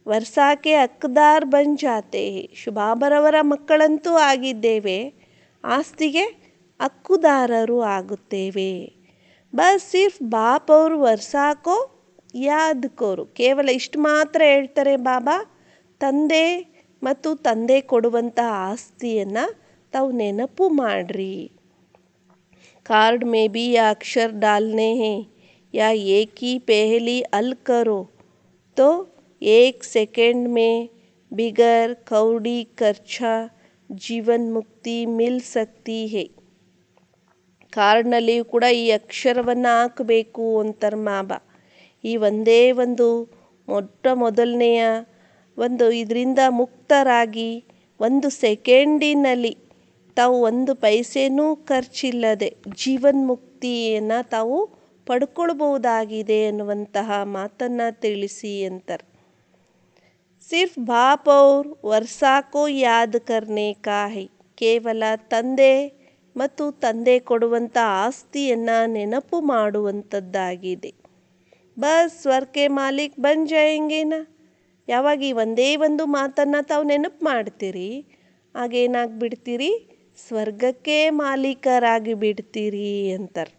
ವರ್ಷಾಕೆ ಹಕ್ದಾರ್ ಬನ್ ಜಾತೆ ಹೈ. ಶುಭಾಬರವರ ಮಕ್ಕಳಂತೂ ಆಗಿದ್ದೇವೆ, ಆಸ್ತಿಗೆ ಹಕ್ಕುದಾರರು ಆಗುತ್ತೇವೆ. ಬಸ್ ಸಿರ್ಫ್ ಬಾಪ್ ಅವರು ವರ್ಷಾಕೋ ಯಾದ್ ಕೋರು. ಕೇವಲ ಇಷ್ಟು ಮಾತ್ರ ಹೇಳ್ತಾರೆ ಬಾಬಾ, ತಂದೆ ಮತ್ತು ತಂದೆ ಕೊಡುವಂತಹ ಆಸ್ತಿಯನ್ನು ತಾವು ನೆನಪು ಮಾಡ್ರಿ. ಕಾರ್ಡ್ ಮೇ ಬಿ ಯಾ ಅಕ್ಷರ ಡಾಲ್ನೆ ಹೈ ಯಾ ಏಕ್ ಹಿ ಪೆಹಲಿ ಅಲ್ ಕರೋ ತೋ एक सेकंड में बिगर कौड़ी खर्चा ಜೀವನ್ ಮುಕ್ತಿ ಮಿಲ್ ಸಕ್ತಿ ಹೈ. ಕಾರ್ಡ್ನಲ್ಲಿಯೂ ಕೂಡ ಈ ಅಕ್ಷರವನ್ನು ಹಾಕಬೇಕು ಅಂತಾರೆ ಬಾಬಾ. ಈ ಒಂದೇ ಒಂದು ಮೊದಲನೆಯ ಒಂದು ಇದರಿಂದ ಮುಕ್ತರಾಗಿ 1 ಸೆಕೆಂಡಿನಲ್ಲಿ ತಾವು 1 ಪೈಸೆನೂ ಖರ್ಚಿಲ್ಲದೆ ಜೀವನ್ ಮುಕ್ತಿಯನ್ನು ತಾವು ಪಡ್ಕೊಳ್ಬಹುದಾಗಿದೆ ಅನ್ನುವಂತಹ ಮಾತನ್ನು ತಿಳಿಸಿ ಅಂತಾರೆ. ಸಿರ್ಫ್ ಬಾಪ್ ಔರ್ ವರ್ಷಾ ಕೋ ಯಾದ್ ಕರ್ನೆ ಕಾ ಹೈ. ಕೇವಲ ತಂದೆ ಮತ್ತು ತಂದೆ ಕೊಡುವಂಥ ಆಸ್ತಿಯನ್ನು ನೆನಪು ಮಾಡುವಂಥದ್ದಾಗಿದೆ. ಬಸ್ ಸ್ವರ್ಗೆ ಮಾಲೀಕ್ ಬನ್ ಜಾಯೆಂಗೇನ. ಯಾವಾಗ ಈ ಒಂದೇ ಒಂದು ಮಾತನ್ನು ತಾವು ನೆನಪು ಮಾಡ್ತೀರಿ, ಆಗೇನಾಗ್ಬಿಡ್ತೀರಿ, ಸ್ವರ್ಗಕ್ಕೆ ಮಾಲೀಕರಾಗಿ ಬಿಡ್ತೀರಿ ಅಂತಾರೆ.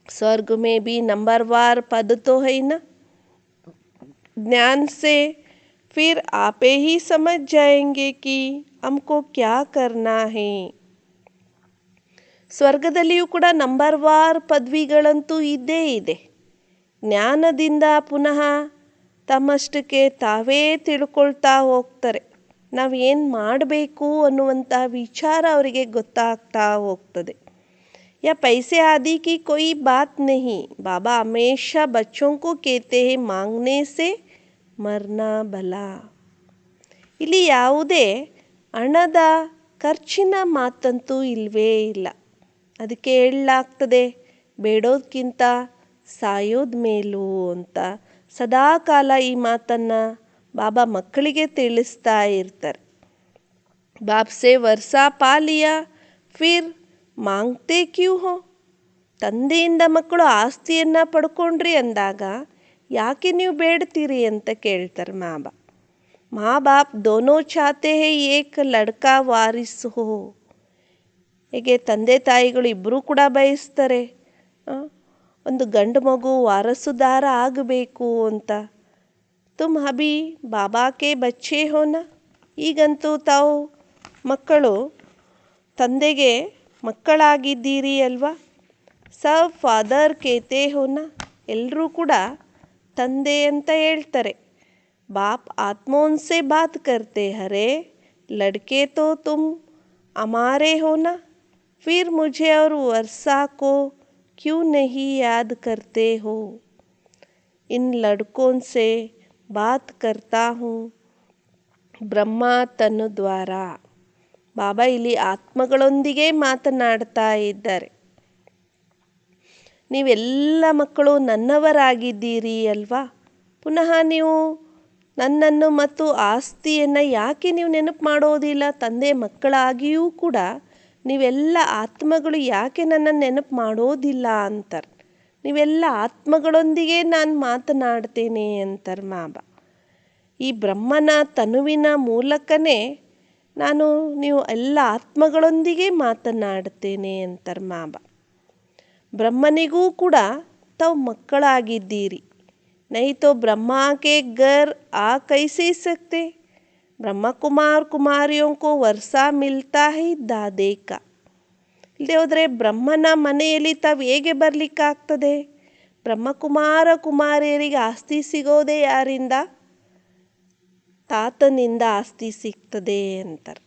स्वर्ग में भी नंबरवार पद तो है ना. ज्ञान से फिर आप ही समझ जाएंगे कि हमको क्या करना है. ಸ್ವರ್ಗದಲ್ಲಿಯೂ ಕೂಡ ನಂಬರ್ವಾರ್ ಪದವಿಗಳಂತೂ ಇದ್ದೇ ಇದೆ. ಜ್ಞಾನದಿಂದ ಪುನಃ ತಮ್ಮಷ್ಟಕ್ಕೆ ತಾವೇ ತಿಳ್ಕೊಳ್ತಾ ಹೋಗ್ತಾರೆ. ನಾವು ಏನು ಮಾಡಬೇಕು ಅನ್ನುವಂಥ ವಿಚಾರ ಅವರಿಗೆ ಗೊತ್ತಾಗ್ತಾ ಹೋಗ್ತದೆ. या पैसे आदि की कोई बात नहीं. बाबा हमेशा बच्चों को कहते हैं मांगने से मरना भला. ಇಲ್ಲಿ ಯಾವುದೇ ಹಣದ ಖರ್ಚಿನ ಮಾತಂತೂ ಇಲ್ಲವೇ ಇಲ್ಲ. ಅದಕ್ಕೆ ಹೇಳಲಾಗ್ತದೆ ಬೇಡೋದಕ್ಕಿಂತ ಸಾಯೋದು ಮೇಲು ಅಂತ. ಸದಾಕಾಲ ಈ ಮಾತನ್ನು ಬಾಬಾ ಮಕ್ಕಳಿಗೆ ತಿಳಿಸ್ತಾ ಇರ್ತಾರೆ. ಬಾಪ್ ಸೆ ವರ್ಷಾ ಪಾಲಿಯ ಫಿರ್ ಮಾಂಗ್ತೆ ಕ್ಯೂ ಹೋ. ತಂದೆಯಿಂದ ಮಕ್ಕಳು ಆಸ್ತಿಯನ್ನು ಪಡ್ಕೊಂಡ್ರಿ ಅಂದಾಗ ಯಾಕೆ ನೀವು ಬೇಡ್ತೀರಿ ಅಂತ ಕೇಳ್ತಾರೆ ಮಾಬಾ. ಮಾ ಬಾಪ್ ದೋನೋ ಚಾತೆ ಹೇ ಏಕ್ ಲಡ್ಕಾ ವಾರಿಸ್ ಹೋ. ಹೇಗೆ ತಂದೆ ತಾಯಿಗಳು ಇಬ್ಬರೂ ಕೂಡ ಬಯಸ್ತಾರೆ ಒಂದು ಗಂಡು ಮಗು ವಾರಸುದಾರ ಆಗಬೇಕು ಅಂತ. ತುಮ್ ಅಭಿ ಬಾಬಾಕೆ ಬಚ್ಚೆ ಹೋನಾ. ಈಗಂತೂ ತಾವು ಮಕ್ಕಳು ತಂದೆಗೆ ಮಕ್ಕಳಾಗಿದ್ದೀರಿ ಅಲ್ವಾ. ಸಬ್ ಫಾದರ್ ಕೇತೆ ಹೋನಾ. ಎಲ್ಲರೂ ಕೂಡ ತಂದೆ ಅಂತ ಹೇಳ್ತಾರೆ. ಬಾಪ್ ಆತ್ಮೋನ್ಸೆ ಬಾತ್ ಕರ್ತೆ ಹರೇ ಲಡ್ಕೆ ತೋ ತುಮ್ ಹಮಾರೆ ಹೋನಾ. ಫಿರ್ ಮುझे और वर्षा को क्यों नहीं याद करते हो. इन लड़कों से बात करता हूँ ಬ್ರಹ್ಮ ತನ್ನ ದ್ವಾರ. ಬಾಬಾ ಇಲ್ಲಿ ಆತ್ಮಗಳೊಂದಿಗೆ ಮಾತನಾಡ್ತಾ ಇದ್ದಾರೆ. ನೀವೆಲ್ಲ ಮಕ್ಕಳು ನನ್ನವರಾಗಿದ್ದೀರಿ ಅಲ್ವಾ. ಪುನಃ ನೀವು ನನ್ನನ್ನು ಮತ್ತು ಆಸ್ತಿಯನ್ನು ಯಾಕೆ ನೀವು ನೆನಪು ಮಾಡೋದಿಲ್ಲ. ತಂದೆ ಮಕ್ಕಳಾಗಿಯೂ ಕೂಡ ನೀವೆಲ್ಲ ಆತ್ಮಗಳು ಯಾಕೆ ನನ್ನನ್ನು ನೆನಪು ಮಾಡೋದಿಲ್ಲ ಅಂತಾರೆ. ನೀವೆಲ್ಲ ಆತ್ಮಗಳೊಂದಿಗೆ ನಾನು ಮಾತನಾಡ್ತೇನೆ ಅಂತಾರೆ ಮಾಬಾ. ಈ ಬ್ರಹ್ಮನ ತನುವಿನ ಮೂಲಕನೇ ನೀವು ಎಲ್ಲ ಆತ್ಮಗಳೊಂದಿಗೆ ಮಾತನಾಡ್ತೇನೆ ಅಂತಾರೆ ಮಾಬಾ. ಬ್ರಹ್ಮನಿಗೂ ಕೂಡ ತಾವು ಮಕ್ಕಳಾಗಿದ್ದೀರಿ. ನಹೀ ತೋ ಬ್ರಹ್ಮಾಕೆ ಗರ್ ಆ ಕೈಸೇ ಸಕ್ತೆ. ಬ್ರಹ್ಮ ಕುಮಾರ್ ಕುಮಾರಿಯೋ ಕೋ ವರ್ಷಾ ಮಿಲ್ತಾ ಹೈ ದಾದೆ ಕಾ. ಇಲ್ಲದೆ ಹೋದರೆ ಬ್ರಹ್ಮನ ಮನೆಯಲ್ಲಿ ತಾವು ಹೇಗೆ ಬರಲಿಕ್ಕಾಗ್ತದೆ. ಬ್ರಹ್ಮಕುಮಾರ ಕುಮಾರಿಯರಿಗೆ ಆಸ್ತಿ ಸಿಗೋದೇ ಯಾರಿಂದ. ತಾತನಿಂದ ಆಸ್ತಿ ಸಿಗ್ತದೆ ಅಂತಾರೆ.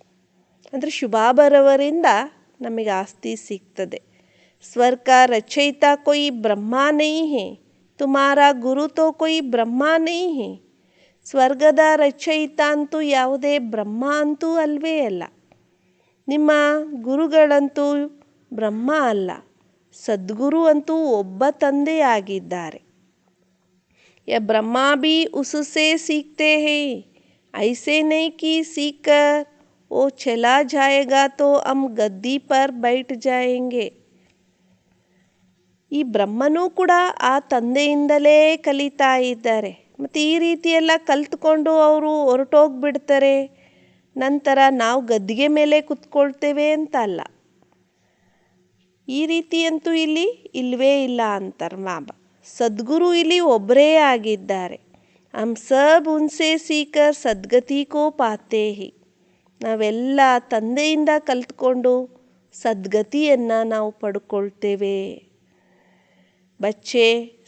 ಅಂದರೆ ಶುಭಾಬರವರಿಂದ ನಮಗೆ ಆಸ್ತಿ ಸಿಗ್ತದೆ. ಸ್ವರ್ಗ का रचयिता कोई ब्रह्मा नहीं है. तुम्हारा गुरु तो कोई ब्रह्मा नहीं है. ಸ್ವರ್ಗದ ರಚಯಿತ ಅಂತೂ ಯಾವುದೇ ಬ್ರಹ್ಮ ಅಂತೂ ಅಲ್ವೇ ಅಲ್ಲ. ನಿಮ್ಮ ಗುರುಗಳಂತೂ ಬ್ರಹ್ಮ ಅಲ್ಲ. ಸದ್ಗುರು ಅಂತೂ ಒಬ್ಬ ತಂದೆಯಾಗಿದ್ದಾರೆ. ಯ ಬ್ರಹ್ಮ ಭೀ ಉಸ್ಸೆ ಸೀಖ್ತೆ ಹೈ. ಐಸೆ ನೈ ಕಿ ಸೀಖರ್ ಓ ಚಲಾ ಜಾಯೇಗಾ ತೋ ಹಮ್ ಗದ್ದಿ ಪರ್ ಬೈಠ್ ಜಾಯೇಂಗೆ. ಈ ಬ್ರಹ್ಮನೂ ಕೂಡ ಆ ತಂದೆಯಿಂದಲೇ ಕಲಿತಾ ಇದ್ದಾರೆ. ಮತ್ತು ಈ ರೀತಿಯೆಲ್ಲ ಕಲಿತ್ಕೊಂಡು ಅವರು ಹೊರಟೋಗ್ಬಿಡ್ತಾರೆ. ನಂತರ ನಾವು ಗದ್ದಿಗೆ ಮೇಲೆ ಕುತ್ಕೊಳ್ತೇವೆ ಅಂತ ಅಲ್ಲ. ಈ ರೀತಿಯಂತೂ ಇಲ್ಲಿ ಇಲ್ಲವೇ ಇಲ್ಲ ಅಂತಾರೆ ಬಾಬಾ. ಸದ್ಗುರು ಇಲ್ಲಿ ಒಬ್ಬರೇ ಆಗಿದ್ದಾರೆ. ಹಮ್ ಸಬ್ ಉನ್ಸೆ ಸೀಕರ್ ಸದ್ಗತಿ ಕೋ ಪಾತೆ ಹಿ. ನಾವೆಲ್ಲ ತಂದೆಯಿಂದ ಕಲಿತ್ಕೊಂಡು ಸದ್ಗತಿಯನ್ನು ನಾವು ಪಡ್ಕೊಳ್ತೇವೆ. बच्चे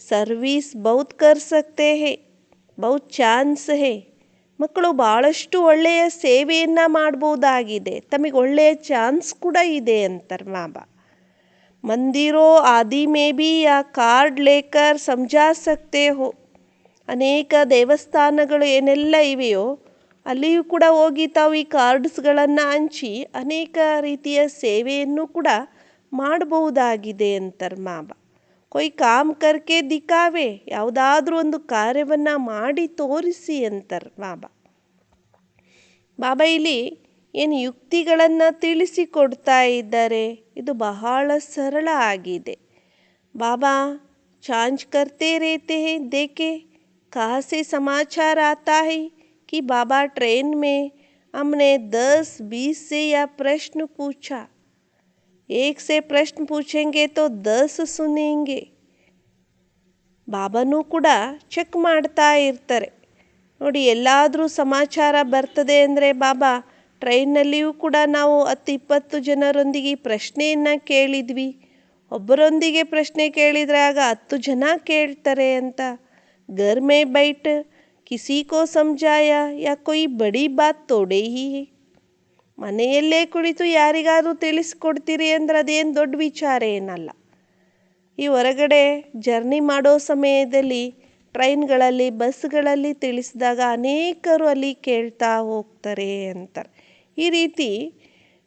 ಸರ್ವೀಸ್ ಬಹುತ್ ಕರ್ ಸಕ್ತೆ ಹೇ, ಬಹುತ್ ಚಾನ್ಸ್ ಹೇ. ಮಕ್ಕಳು ಭಾಳಷ್ಟು ಒಳ್ಳೆಯ ಸೇವೆಯನ್ನು ಮಾಡ್ಬೋದಾಗಿದೆ. ತಮಗೆ ಒಳ್ಳೆಯ ಚಾನ್ಸ್ ಕೂಡ ಇದೆ ಅಂತಾರೆ ಬಾಬಾ. ಮಂದಿರೋ ಆದಿ ಮೇ ಬಿ ಯಾ ಕಾರ್ಡ್ ಲೇಕರ್ ಸಮझा ಸಕ್ತೆ ಹೋ. ಅನೇಕ ದೇವಸ್ಥಾನಗಳು ಏನೆಲ್ಲ ಇವೆಯೋ ಅಲ್ಲಿಯೂ ಕೂಡ ಹೋಗಿ ತಾವು ಈ ಕಾರ್ಡ್ಸ್ಗಳನ್ನು ಹಂಚಿ ಅನೇಕ ರೀತಿಯ ಸೇವೆಯನ್ನು ಕೂಡ ಮಾಡಬಹುದಾಗಿದೆ ಅಂತಾರೆ ಬಾಬಾ. ಕೊಯ್ ಕಾಮ್ ಕರ್ಕೆ ದಿಕ್ಕಾವೆ. ಯಾವುದಾದ್ರೂ ಒಂದು ಕಾರ್ಯವನ್ನು ಮಾಡಿ ತೋರಿಸಿ ಅಂತಾರೆ ಬಾಬಾ. ಬಾಬಾ ಇಲ್ಲಿ ಏನು ಯುಕ್ತಿಗಳನ್ನು ತಿಳಿಸಿಕೊಡ್ತಾ ಇದ್ದಾರೆ. ಇದು ಬಹಳ ಸರಳ ಆಗಿದೆ. ಬಾಬಾ ಚಾಂಚ್ ಕರ್ತೆ ರೇತೆ ಹೇ. ದೇಕೆ ಕहाँ से समाचार आता है कि बाबा ट्रेन में हमने 10-20 से यह प्रश्न पूछा. 1 से प्रश्न पूछेंगे तो 10 सुनेंगे. ಬಾಬಾನೂ ಕೂಡ ಚೆಕ್ ಮಾಡ್ತಾ ಇರ್ತಾರೆ. ನೋಡಿ, ಎಲ್ಲಾದರೂ ಸಮಾಚಾರ ಬರ್ತದೆ ಅಂದರೆ ಬಾಬಾ ಟ್ರೈನ್ನಲ್ಲಿಯೂ ಕೂಡ ನಾವು 10-20 ಜನರೊಂದಿಗೆ ಪ್ರಶ್ನೆಯನ್ನು ಕೇಳಿದ್ವಿ. ಒಬ್ಬರೊಂದಿಗೆ ಪ್ರಶ್ನೆ ಕೇಳಿದರೆ ಆಗ 10 ಜನ ಕೇಳ್ತಾರೆ ಅಂತ. ಘರ್ ಮೇ ಬೈಟ್ ಕಿಸಿ ಕೋ ಸಮझाया ಯಾ ಕೋಯಿ ಬಡಿ ಬಾತ್ ತೋಡೆ ಹಿ. ಮನೆಯಲ್ಲೇ ಕುಳಿತು ಯಾರಿಗಾದ್ರೂ ತಿಳಿಸ್ಕೊಡ್ತೀರಿ ಅಂದರೆ ಅದೇನು ದೊಡ್ಡ ವಿಚಾರ ಏನಲ್ಲ. ಈ ಹೊರಗಡೆ ಜರ್ನಿ ಮಾಡೋ ಸಮಯದಲ್ಲಿ ಟ್ರೈನ್ಗಳಲ್ಲಿ, ಬಸ್ಗಳಲ್ಲಿ ತಿಳಿಸಿದಾಗ ಅನೇಕರು ಅಲ್ಲಿ ಕೇಳ್ತಾ ಹೋಗ್ತಾರೆ ಅಂತಾರೆ. ಈ ರೀತಿ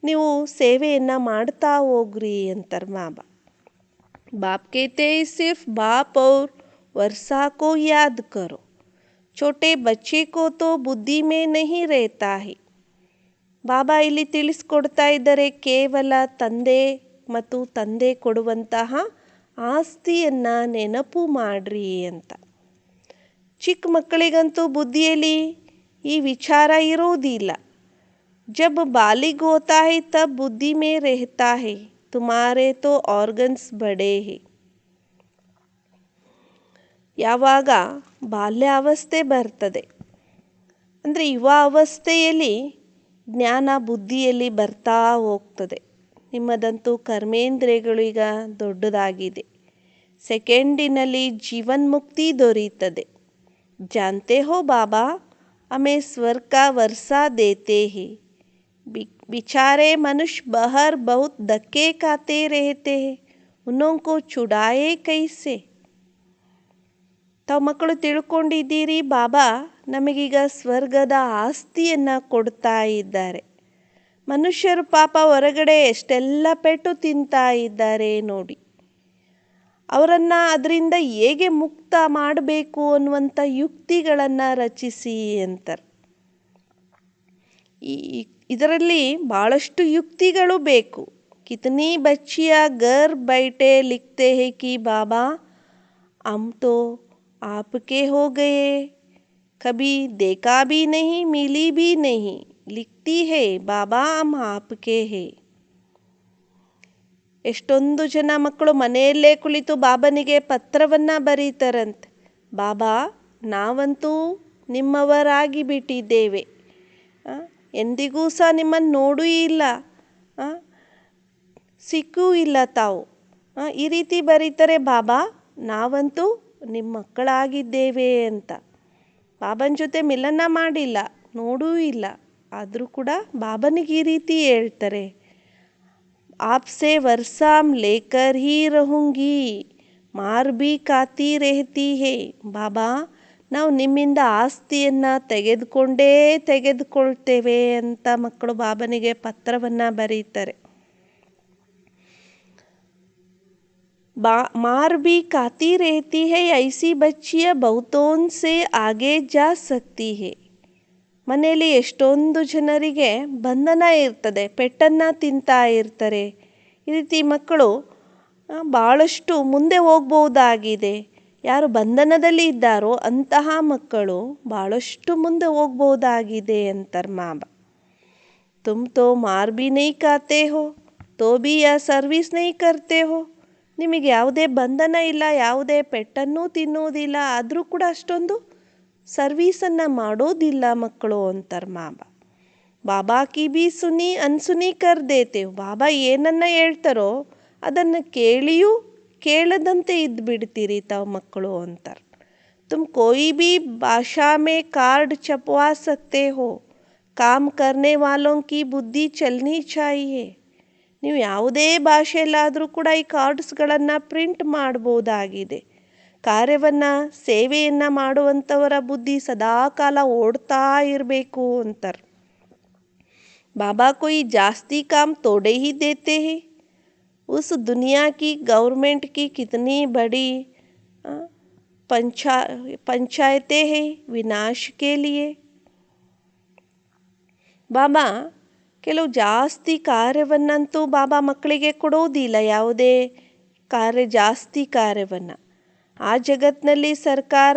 ನೀವು ಸೇವೆಯನ್ನು ಮಾಡ್ತಾ ಹೋಗ್ರಿ ಅಂತಾರೆ ಬಾಬಾ. बाप कहते हैं सिर्फ बाप और वर्षा को याद करो, छोटे बच्चे को तो बुद्धि में नहीं रहता है. ಬಾಬಾ ಇಲ್ಲಿ ತಿಳಿಸ್ಕೊಡ್ತಾ ಇದ್ದಾರೆ, ಕೇವಲ ತಂದೆ ಮತ್ತು ತಂದೆ ಕೊಡುವಂತಹ ಆಸ್ತಿಯನ್ನು ನೆನಪು ಮಾಡ್ರಿ ಅಂತ. ಚಿಕ್ಕ ಮಕ್ಕಳಿಗಂತೂ ಬುದ್ಧಿಯಲ್ಲಿ ಈ ವಿಚಾರ ಇರೋದಿಲ್ಲ. जब बालिग होता है तब बुद्धि में रहता है, तुम्हारे तो ಆರ್ಗನ್ಸ್ ಬಡೆ ಹೇ. ಯಾವಾಗ ಬಾಲ್ಯಾವಸ್ಥೆ ಬರ್ತದೆ ಅಂದರೆ ಯುವ ಅವಸ್ಥೆಯಲ್ಲಿ ಜ್ಞಾನ ಬುದ್ಧಿಯಲ್ಲಿ ಬರ್ತಾ ಹೋಗ್ತದೆ. ನಿಮ್ಮದಂತೂ ಕರ್ಮೇಂದ್ರಿಯಗಳು ಈಗ ದೊಡ್ಡದಾಗಿದೆ. ಸೆಕೆಂಡಿನಲ್ಲಿ ಜೀವನ್ಮುಕ್ತಿ ದೊರೆಯುತ್ತದೆ. ಜಾನ್ತೆ ಹೋ ಬಾಬಾ ಹಮೇ ಸ್ವರ್ಗ ಕಾ ವರ್ಷಾ ದೇತೆ ಹೇ. बेचारे मनुष्य बाहर बहुत धक्के खाते रहते हैं, उनको छुड़ाए कैसे. ತಾವು ಮಕ್ಕಳು ತಿಳ್ಕೊಂಡಿದ್ದೀರಿ, ಬಾಬಾ ನಮಗೀಗ ಸ್ವರ್ಗದ ಆಸ್ತಿಯನ್ನು ಕೊಡ್ತಾ ಇದ್ದಾರೆ. ಮನುಷ್ಯರು ಪಾಪ ಹೊರಗಡೆ ಎಷ್ಟೆಲ್ಲ ಪೆಟ್ಟು ತಿಂತಾ ಇದ್ದಾರೆ ನೋಡಿ. ಅವರನ್ನು ಅದರಿಂದ ಹೇಗೆ ಮುಕ್ತ ಮಾಡಬೇಕು ಅನ್ನುವಂಥ ಯುಕ್ತಿಗಳನ್ನು ರಚಿಸಿ ಅಂತಾರೆ. ಇದರಲ್ಲಿ ಭಾಳಷ್ಟು ಯುಕ್ತಿಗಳು ಬೇಕು. ಕಿತನಿ ಬಚ್ಚಿಯ ಘರ್ ಬೈಟೆ ಲಿಖ್ತೆ ಹೇ ಕಿ ಬಾಬಾ ಹಮ್ ತೋ ಆಪ್ಕೆ ಹೋ ಗಯೆ, ಕಭಿ ದೇಖಾ ಭಿ ನಹಿ ಮಿಲಿ ಭಿ ನಹಿ, ಲಿಖ್ತಿ ಹೇ ಬಾಬಾ ಹಮ್ ಆಪ್ಕೆ ಹೇ. ಎಷ್ಟೊಂದು ಜನ ಮಕ್ಕಳು ಮನೆಯಲ್ಲೇ ಕುಳಿತು ಬಾಬನಿಗೆ ಪತ್ರವನ್ನು ಬರೀತಾರಂತೆ. ಬಾಬಾ, ನಾವಂತೂ ನಿಮ್ಮವರಾಗಿ ಬಿಟ್ಟಿದ್ದೇವೆ, ಎಂದಿಗೂ ಸಹ ನಿಮ್ಮನ್ನು ನೋಡೂ ಇಲ್ಲ, ಸಿಕ್ಕೂ ಇಲ್ಲ ತಾವು. ಈ ರೀತಿ ಬರೀತಾರೆ. ಬಾಬಾ, ನಾವಂತೂ ನಿಮ್ಮ ಮಕ್ಕಳಾಗಿದ್ದೇವೆ ಅಂತ. ಬಾಬನ ಜೊತೆ ಮಿಲನ ಮಾಡಿಲ್ಲ, ನೋಡೂ ಇಲ್ಲ, ಆದರೂ ಕೂಡ ಬಾಬನಿಗೆ ಈ ರೀತಿ ಹೇಳ್ತಾರೆ, आपसे वर्षाम लेकर ही रहूंगी, मार भी खाती रहती है. ಬಾಬಾ, ನಾವು ನಿಮ್ಮಿಂದ ಆಸ್ತಿಯನ್ನು ತೆಗೆದುಕೊಳ್ತೇವೆ ಅಂತ ಮಕ್ಕಳು ಬಾಬನಿಗೆ ಪತ್ರವನ್ನು ಬರೀತಾರೆ. ಮಾರ್ भी खाती रहती है, ऐसी बच्चियां बहुतों से आगे जा सकती है. ಮನೆಯಲ್ಲಿ ಎಷ್ಟೊಂದು ಜನರಿಗೆ ಬಂಧನ ಇರ್ತದೆ, ಪೆಟ್ಟನ್ನು ತಿಂತಾ ಇರ್ತಾರೆ. ಈ ರೀತಿ ಮಕ್ಕಳು ಭಾಳಷ್ಟು ಮುಂದೆ ಹೋಗ್ಬೋದಾಗಿದೆ. ಯಾರು ಬಂಧನದಲ್ಲಿ ಇದ್ದಾರೋ ಅಂತಹ ಮಕ್ಕಳು ಭಾಳಷ್ಟು ಮುಂದೆ ಹೋಗ್ಬೋದಾಗಿದೆ ಅಂತಾರೆ ಬಾಬಾ. ತುಮ್ ತೋ ಮಾರ್ ಭಿ ನಹಿ ಖಾತೆ ಹೋ ತೋ ಭಿ ಯಾ ಸರ್ವಿಸ್ ನಹಿ ಕರ್ತೆ ಹೋ. ನಿಮಗೆ ಯಾವುದೇ ಬಂಧನ ಇಲ್ಲ, ಯಾವುದೇ ಪೆಟ್ಟನ್ನು ತಿನ್ನೋದಿಲ್ಲ, ಆದರೂ ಕೂಡ ಅಷ್ಟೊಂದು ಸರ್ವೀಸನ್ನು ಮಾಡೋದಿಲ್ಲ ಮಕ್ಕಳು ಅಂತಾರೆ ಬಾಬಾ. ಬಾಬಾ ಕಿ ಭಿ ಸುನಿ ಅನ್ಸುನಿ ಕರ್ ದೇತೇವ್. ಬಾಬಾ ಏನನ್ನ ಹೇಳ್ತಾರೋ ಅದನ್ನು ಕೇಳಿಯೂ ಕೇಳದಂತೆ ಇದ್ದುಬಿಡ್ತೀರಿ ತಾವು ಮಕ್ಕಳು ಅಂತಾರೆ. ತುಮ್ ಕೋಯಿ ಭಿ ಭಾಷಾ ಮೇ ಕಾರ್ಡ್ ಛಪವಾ ಸಕ್ತೆ ಹೋ, ಕಾಮ್ ಕರ್ನೆ ವಾಲೋಂ ಕಿ ಬುದ್ಧಿ ಚಲ್ನಿ ಚಾಹಿಯೇ. ನೀವು ಯಾವುದೇ ಭಾಷೆಯಲ್ಲಾದರೂ ಕೂಡ ಈ ಕಾರ್ಡ್ಸ್ಗಳನ್ನು ಪ್ರಿಂಟ್ ಮಾಡ್ಬೋದಾಗಿದೆ. ಕಾರ್ಯವನ್ನು, ಸೇವೆಯನ್ನು ಮಾಡುವಂಥವರ ಬುದ್ಧಿ ಸದಾಕಾಲ ಓಡ್ತಾ ಇರಬೇಕು ಅಂತಾರೆ. ಬಾಬಾ ಕೋಯಿ ಜಾಸ್ತಿ ಕಾಮ್ ತೋಡೆ ಹಿ ದೇತೆ ಹೇ. उस दुनिया की गवर्नमेंट की कितनी बड़ी पंचायतें हैं विनाश के लिए. ಬಾಬಾ ಕೆಲವು ಜಾಸ್ತಿ ಕಾರ್ಯವನ್ನಂತೂ ಬಾಬಾ ಮಕ್ಕಳಿಗೆ ಕೊಡೋದಿಲ್ಲ, ಯಾವುದೇ ಜಾಸ್ತಿ ಕಾರ್ಯವನ್ನು. ಆ ಜಗತ್ತಿನಲ್ಲಿ ಸರ್ಕಾರ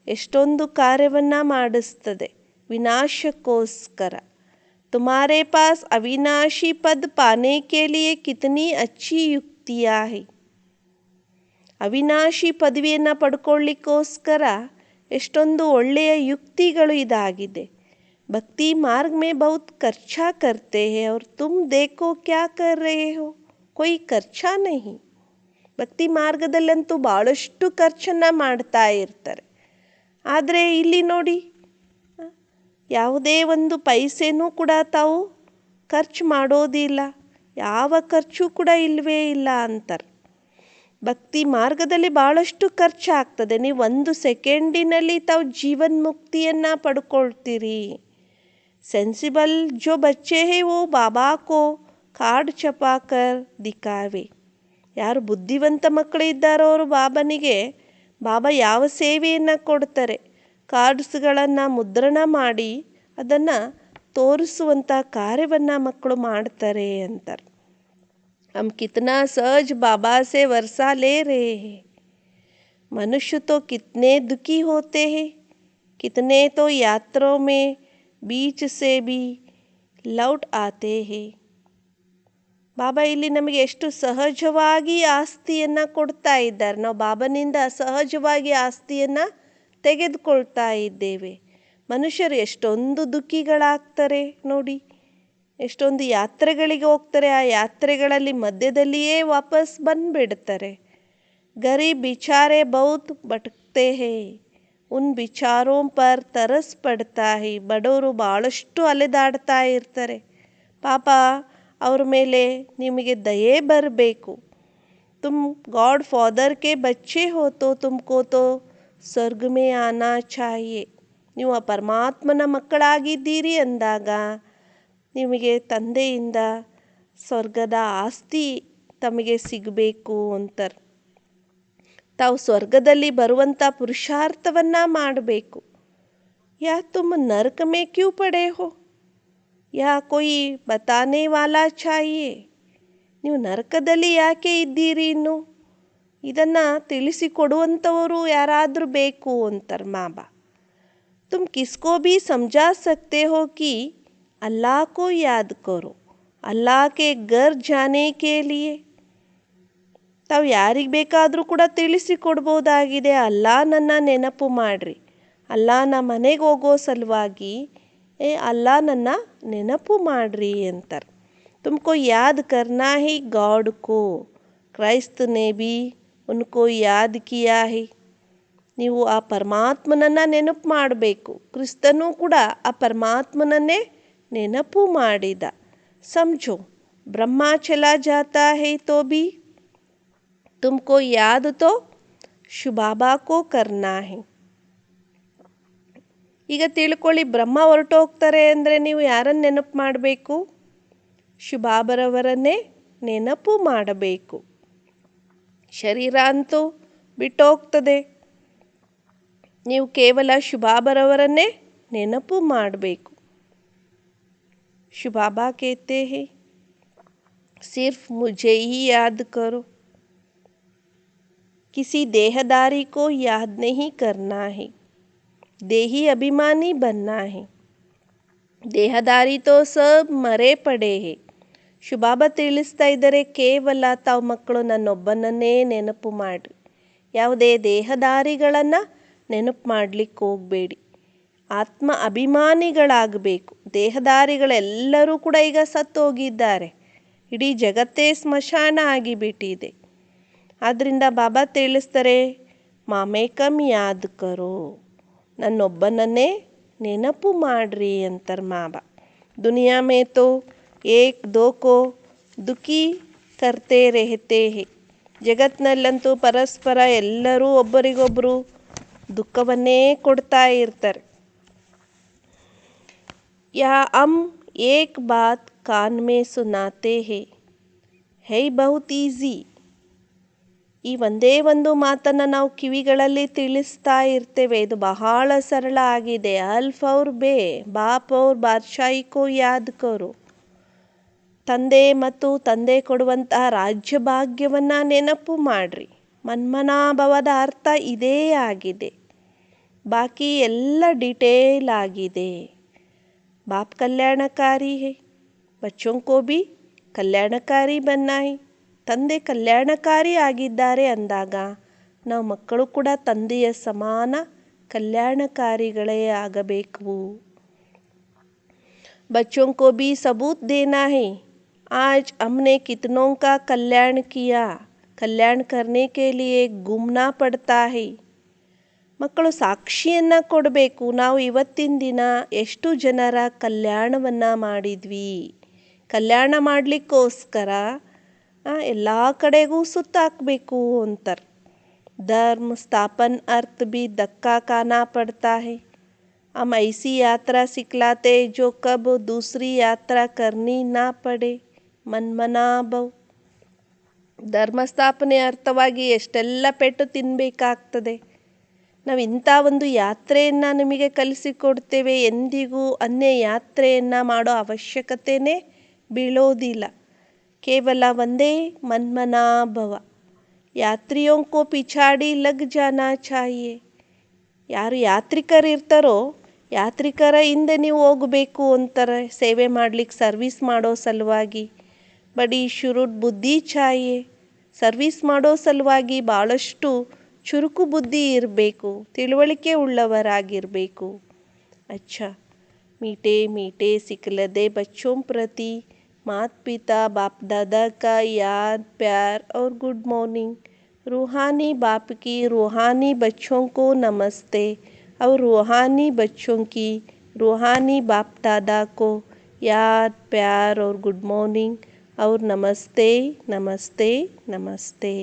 ಎಷ್ಟೊಂದು ಕಾರ್ಯವನ್ನು ಮಾಡಿಸ್ತದೆ ವಿನಾಶಕ್ಕೋಸ್ಕರ. तुम्हारे पास अविनाशी पद पाने के लिए कितनी अच्छी युक्तियाँ है. ಅವಿನಾಶಿ ಪದವಿಯನ್ನು ಪಡ್ಕೊಳ್ಳಿಕ್ಕೋಸ್ಕರ ಎಷ್ಟೊಂದು ಒಳ್ಳೆಯ ಯುಕ್ತಿಗಳು ಇದಾಗಿದೆ. भक्ति मार्ग में बहुत खर्चा करते हैं और तुम देखो क्या कर रहे हो. कोई ಖರ್ಚಾ नहीं. ಭಕ್ತಿ ಮಾರ್ಗದಲ್ಲಂತೂ ಭಾಳಷ್ಟು ಖರ್ಚನ್ನು ಮಾಡ್ತಾ ಇರ್ತಾರೆ. ಆದರೆ ಇಲ್ಲಿ ನೋಡಿ, ಯಾವುದೇ ಒಂದು ಪೈಸೆನೂ ಕೂಡ ತಾವು ಖರ್ಚು ಮಾಡೋದಿಲ್ಲ. ಯಾವ ಖರ್ಚು ಕೂಡ ಇಲ್ಲವೇ ಇಲ್ಲ ಅಂತಾರೆ. ಭಕ್ತಿ ಮಾರ್ಗದಲ್ಲಿ ಭಾಳಷ್ಟು ಖರ್ಚಾಗ್ತದೆ. ನೀವು 1 ಸೆಕೆಂಡಿನಲ್ಲಿ ತಾವು ಜೀವನ್ಮುಕ್ತಿಯನ್ನು ಪಡ್ಕೊಳ್ತೀರಿ. सेंसिबल जो बच्चे हैं वो बाबा को ಕಾರ್ಡ್ ಚಪಾಕರ್ ದಿಕ್ಕಾವೆ. ಯಾರು ಬುದ್ಧಿವಂತ ಮಕ್ಕಳು ಇದ್ದಾರೋ ಅವರು ಬಾಬನಿಗೆ ಯಾವ ಸೇವೆಯನ್ನು ಕೊಡ್ತಾರೆ, ಕಾರ್ಡ್ಸ್ಗಳನ್ನು ಮುದ್ರಣ ಮಾಡಿ ಅದನ್ನು ತೋರಿಸುವಂಥ ಕಾರ್ಯವನ್ನು ಮಕ್ಕಳು ಮಾಡ್ತಾರೆ ಅಂತಾರೆ. हम कितना सहज बाबा से वर्षा ले रहे हैं. मनुष्य तो कितने दुखी होते हैं. कितने तो यात्रों में बीच से भी लौट आते हैं. ಬಾಬಾ ಇಲ್ಲಿ ನಮಗೆ ಎಷ್ಟು ಸಹಜವಾಗಿ ಆಸ್ತಿಯನ್ನು ಕೊಡ್ತಾ ಇದ್ದಾರೆ. ನಾವು ಬಾಬನಿಂದ ಸಹಜವಾಗಿ ಆಸ್ತಿಯನ್ನು ತೆಗೆದುಕೊಳ್ತಾ ಇದ್ದೇವೆ. ಮನುಷ್ಯರು ಎಷ್ಟೊಂದು ದುಃಖಿಗಳಾಗ್ತಾರೆ ನೋಡಿ. ಎಷ್ಟೊಂದು ಯಾತ್ರೆಗಳಿಗೆ ಹೋಗ್ತಾರೆ, ಆ ಯಾತ್ರೆಗಳಲ್ಲಿ ಮಧ್ಯದಲ್ಲಿಯೇ ವಾಪಸ್ ಬಂದುಬಿಡ್ತಾರೆ. ಗರೀಬ್ ಬಿಚಾರೆ ಬಹುತ್ ಭಟಕ್ತೆ ಹೇ, ಉನ್ ವಿಚಾರೋ ಪರ್ ತರಸ್ ಪಡ್ತಾ ಹೇ. ಬಡವರು ಭಾಳಷ್ಟು ಅಲೆದಾಡ್ತಾ ಇರ್ತಾರೆ. ಪಾಪ ಅವ್ರ ಮೇಲೆ ನಿಮಗೆ ದಯೆ ಬರಬೇಕು. ತುಮ್ ಗಾಡ್ ಫಾದರ್ ಕೆ ಬಚ್ಚೆ ಹೋ ತೋ ತುಮ್ಕೋ ತೋ ಸ್ವರ್ಗ ಮೇ ಆನಾ ಚಾಹಿಯೆ. ನೀವು ಆ ಪರಮಾತ್ಮನ ಮಕ್ಕಳಾಗಿದ್ದೀರಿ ಅಂದಾಗ ನಿಮಗೆ ತಂದೆಯಿಂದ ಸ್ವರ್ಗದ ಆಸ್ತಿ ತಮಗೆ ಸಿಗಬೇಕು ಅಂತಾರೆ. ತಾವು ಸ್ವರ್ಗದಲ್ಲಿ ಬರುವಂಥ ಪುರುಷಾರ್ಥವನ್ನು ಮಾಡಬೇಕು. ಯಾ ತುಮ್ ನರಕ ಮೇ ಕ್ಯೂ ಪಡೆ ಹೋ, ಯಾ ಕೊಯ್ ಬತಾನೆ ವಾಲಾ ಚಾಹಿಯೆ. ನೀವು ನರಕದಲ್ಲಿ ಯಾಕೆ ಇದ್ದೀರಿ ಇನ್ನು, ಇದನ್ನು ತಿಳಿಸಿಕೊಡುವಂಥವರು ಯಾರಾದರೂ ಬೇಕು ಅಂತಾರೆ ಬಾಬಾ. ತುಮ್ ಕಿಸ್ಕೋ ಭೀ ಸಮझा सकते हो कि अल्लाह को याद करो, अल्लाह के घर जाने के लिए. ತಾವು ಯಾರಿಗೆ ಬೇಕಾದರೂ ಕೂಡ ತಿಳಿಸಿಕೊಡ್ಬೋದಾಗಿದೆ, ಅಲ್ಲಾಹನನ್ನು ನೆನಪು ಮಾಡಿರಿ. ಅಲ್ಲಾಹನ ಮನೆಗೆ ಹೋಗೋ ಸಲುವಾಗಿ ಅಲ್ಲಾಹನನ್ನ ನೆನಪು ಮಾಡ್ರಿ ಅಂತಾರೆ. ತುಮಕೋ ಯಾದ್ ಕರ್ನಾ ಹಿ ಗಾಡ್ ಕೋ, ಕ್ರೈಸ್ತ ನೇ ಭೀ ಉನ್ಕೋ ಯಾದ್ ಕಿಯಾ ಹಿ. ನೀವು ಆ ಪರಮಾತ್ಮನನ್ನು ನೆನಪು ಮಾಡಬೇಕು. ಕ್ರಿಸ್ತನೂ ಕೂಡ ಆ ಪರಮಾತ್ಮನನ್ನೇ ನೆನಪು ಮಾಡಿದ. ಸಮझो ಬ್ರಹ್ಮ ಚಲಾ ಜಾತಾ ಹೈ ತೋ ಭೀ ತುಮಕೋ ಯಾದ್ ತೋ ಶಿವಬಾಬಾ ಕೋ ಕರ್ನಾ ಹೈ. ಈಗ ತಿಳ್ಕೊಳ್ಳಿ, ಬ್ರಹ್ಮ ಹೊರಟೋಗ್ತಾರೆ ಅಂದರೆ ನೀವು ಯಾರನ್ನು ನೆನಪು ಮಾಡಬೇಕು? ಶಿವಬಾಬರವರನ್ನೇ ನೆನಪು ಮಾಡಬೇಕು. ಶರೀರ ಅಂತೂ ಬಿಟ್ಟೋಗ್ತದೆ, ನೀವು ಕೇವಲ ಶಿವಬಾಬರವರನ್ನೇ ನೆನಪು ಮಾಡಬೇಕು. ಶಿವಬಾಬಾ कहते हैं सिर्फ मुझे ही याद करो, किसी देहदारी को याद नहीं करना है, देही अभिमानी बनना है. ದೇಹದಾರಿ ತೋ ಸಬ್ ಮರೆ ಪಡೆ ಹೇ. ಶಿವಬಾಬಾ ತಿಳಿಸ್ತಾ ಇದ್ದಾರೆ, ಕೇವಲ ತಾವು ಮಕ್ಕಳು ನನ್ನೊಬ್ಬನನ್ನೇ ನೆನಪು ಮಾಡಿರಿ. ಯಾವುದೇ ದೇಹದಾರಿಗಳನ್ನು ನೆನಪು ಮಾಡಲಿಕ್ಕೆ ಹೋಗಬೇಡಿ. ಆತ್ಮ ಅಭಿಮಾನಿಗಳಾಗಬೇಕು. ದೇಹದಾರಿಗಳೆಲ್ಲರೂ ಕೂಡ ಈಗ ಸತ್ತೋಗಿದ್ದಾರೆ. ಇಡೀ ಜಗತ್ತೇ ಸ್ಮಶಾನ ಆಗಿಬಿಟ್ಟಿದೆ. ಆದ್ದರಿಂದ ಬಾಬಾ ತಿಳಿಸ್ತಾರೆ, ಮಾಮೇಕಂ ಯಾದ್ ಕರೋ, ನನ್ನೊಬ್ಬನನ್ನೇ ನೆನಪು ಮಾಡ್ರಿ ಅಂತಾರೆ ಬಾಬಾ. ದುನಿಯಾ ಮೇ ತೋ ಏಕ್ ದೋ ಕೋ ದುಃಖಿ ಕರ್ತೆ ರೆಹತೆ ಹೇ. ಜಗತ್ತಿನಲ್ಲಂತೂ ಪರಸ್ಪರ ಎಲ್ಲರೂ ಒಬ್ಬರಿಗೊಬ್ಬರು ದುಃಖವನ್ನೇ ಕೊಡ್ತಾ ಇರ್ತಾರೆ. ಯಾ ಅಮ್ ಏಕ್ ಬಾತ್ ಕಾನ್ ಮೇ ಸುನಾತೆ ಹೇ, ಹೈ ಬಹುತ್ ಈಸಿ. ಈ ಒಂದೇ ಒಂದು ಮಾತನ್ನು ನಾವು ಕಿವಿಗಳಲ್ಲಿ ತಿಳಿಸ್ತಾ ಇರ್ತೇವೆ. ಇದು ಬಹಳ ಸರಳ ಆಗಿದೆ. ಅಲ್ಫ್ ಔರ್ ಬೇ ಬಾಪ್ ಔರ್ ಬಾದ್ಶಾಹಿ ಕೋ ಯಾದ್ ಕರೋ. ತಂದೆ ಮತ್ತು ತಂದೆ ಕೊಡುವಂತಹ ರಾಜ್ಯ ಭಾಗ್ಯವನ್ನು ನೆನಪು ಮಾಡ್ರಿ. ಮನ್ಮನಾಭವದ ಅರ್ಥ ಇದೇ ಆಗಿದೆ. ಬಾಕಿ ಎಲ್ಲ ಡಿಟೇಲ್ ಆಗಿದೆ. बाप कल्याणकारी है, बच्चों को भी ಕಲ್ಯಾಣಕಾರಿ बनना है. ತಂದೆ ಕಲ್ಯಾಣಕಾರಿ ಆಗಿದ್ದಾರೆ ಅಂದಾಗ ನಾವು ಮಕ್ಕಳು ಕೂಡ ತಂದೆಯ ಸಮಾನ ಕಲ್ಯಾಣಕಾರಿಗಳೇ ಆಗಬೇಕು. बच्चों को भी सबूत देना है, आज हमने कितनों का कल्याण किया. कल्याण करने के लिए घूमना पड़ता है. ಮಕ್ಕಳು ಸಾಕ್ಷಿಯನ್ನು ಕೊಡಬೇಕು, ನಾವು ಇವತ್ತಿನ ದಿನ ಎಷ್ಟು ಜನರ ಕಲ್ಯಾಣವನ್ನು ಮಾಡಿದ್ವಿ. ಕಲ್ಯಾಣ ಮಾಡಲಿಕ್ಕೋಸ್ಕರ ಎಲ್ಲ ಕಡೆಗೂ ಸುತ್ತಾಕಬೇಕು ಅಂತಾರೆ. ಧರ್ಮ ಸ್ಥಾಪन अर्थ भी धक्का खाना पड़ता है. हम ऐसी यात्रा सिखलाते जो कब दूसरी यात्रा करनी ना पड़े. ಮನ್ಮನಾಭವ್. ಧರ್ಮಸ್ಥಾಪನೆ ಅರ್ಥವಾಗಿ ಎಷ್ಟೆಲ್ಲ ಪೆಟ್ಟು ತಿನ್ನಬೇಕಾಗ್ತದೆ. ನಾವು ಇಂಥ ಒಂದು ಯಾತ್ರೆಯನ್ನು ನಿಮಗೆ ಕಲಿಸಿಕೊಡ್ತೇವೆ, ಎಂದಿಗೂ ಅನ್ಯ ಯಾತ್ರೆಯನ್ನು ಮಾಡೋ ಅವಶ್ಯಕತೆಯೇ ಬೀಳೋದಿಲ್ಲ. ಕೇವಲ ಒಂದೇ ಮನ್ಮನಾಭವ. ಯಾತ್ರಿಯೋं को पिछाड़ी लग जाना चाहिए. ಯಾರು ಯಾತ್ರಿಕರಿರ್ತಾರೋ ಯಾತ್ರಿಕರ ಹಿಂದೆ ನೀವು ಹೋಗಬೇಕು ಅಂತಾರೆ, ಸೇವೆ ಮಾಡಲಿಕ್ಕೆ, ಸರ್ವಿಸ್ ಮಾಡೋ ಸಲುವಾಗಿ. ಬಡಿ ಶುರುಡ್ ಬುದ್ಧಿ ಚಾಹಿಯೆ. ಸರ್ವಿಸ್ ಮಾಡೋ ಸಲುವಾಗಿ ಭಾಳಷ್ಟು ಚುರುಕು ಬುದ್ಧಿ ಇರಬೇಕು, ತಿಳುವಳಿಕೆ ಉಳ್ಳವರಾಗಿರಬೇಕು. अच्छा, मीठे मीठे सिखलदे बच्चों प्रति माता पिता बाप दादा का याद प्यार और गुड मॉर्निंग. रूहानी बाप की रूहानी बच्चों को नमस्ते और रूहानी बच्चों की रूहानी बाप दादा को याद प्यार और गुड मॉर्निंग और नमस्ते नमस्ते नमस्ते.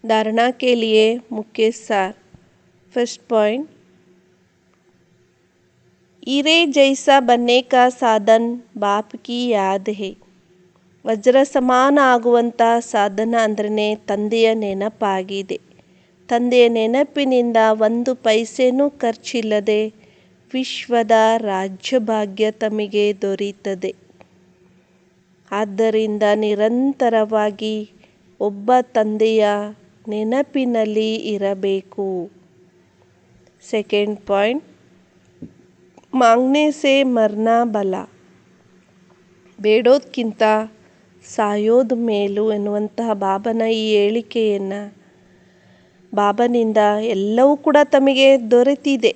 धारणा के लिए मुख्य सार. फर्स्ट पॉइंट, हीरे जैसा बनने का साधन बाप की याद है. ವಜ್ರ ಸಮಾನ ಆಗುವಂಥ ಸಾಧನ ಅಂದ್ರೆ ತಂದೆಯ ನೆನಪಾಗಿದೆ. ತಂದೆಯ ನೆನಪಿನಿಂದ ಒಂದು ಪೈಸೆನೂ ಖರ್ಚಿಲ್ಲದೆ ವಿಶ್ವದ ರಾಜ್ಯಭಾಗ್ಯ ತಮಗೆ ದೊರೆಯುತ್ತದೆ. ಆದ್ದರಿಂದ ನಿರಂತರವಾಗಿ ಒಬ್ಬ ತಂದೆಯ ನೆನಪಿನಲ್ಲಿ ಇರಬೇಕು. ಸೆಕೆಂಡ್ ಪಾಯಿಂಟ್, ಮಾಂಗ್ನೆ ಸೆ ಮರ್ನಾ ಬಲ. ಬೇಡೋದಕ್ಕಿಂತ ಸಾಯೋದು ಮೇಲು ಎನ್ನುವಂತಹ ಬಾಬನ ಈ ಹೇಳಿಕೆಯನ್ನು, ಬಾಬನಿಂದ ಎಲ್ಲವೂ ಕೂಡ ತಮಗೆ ದೊರೆತಿದೆ,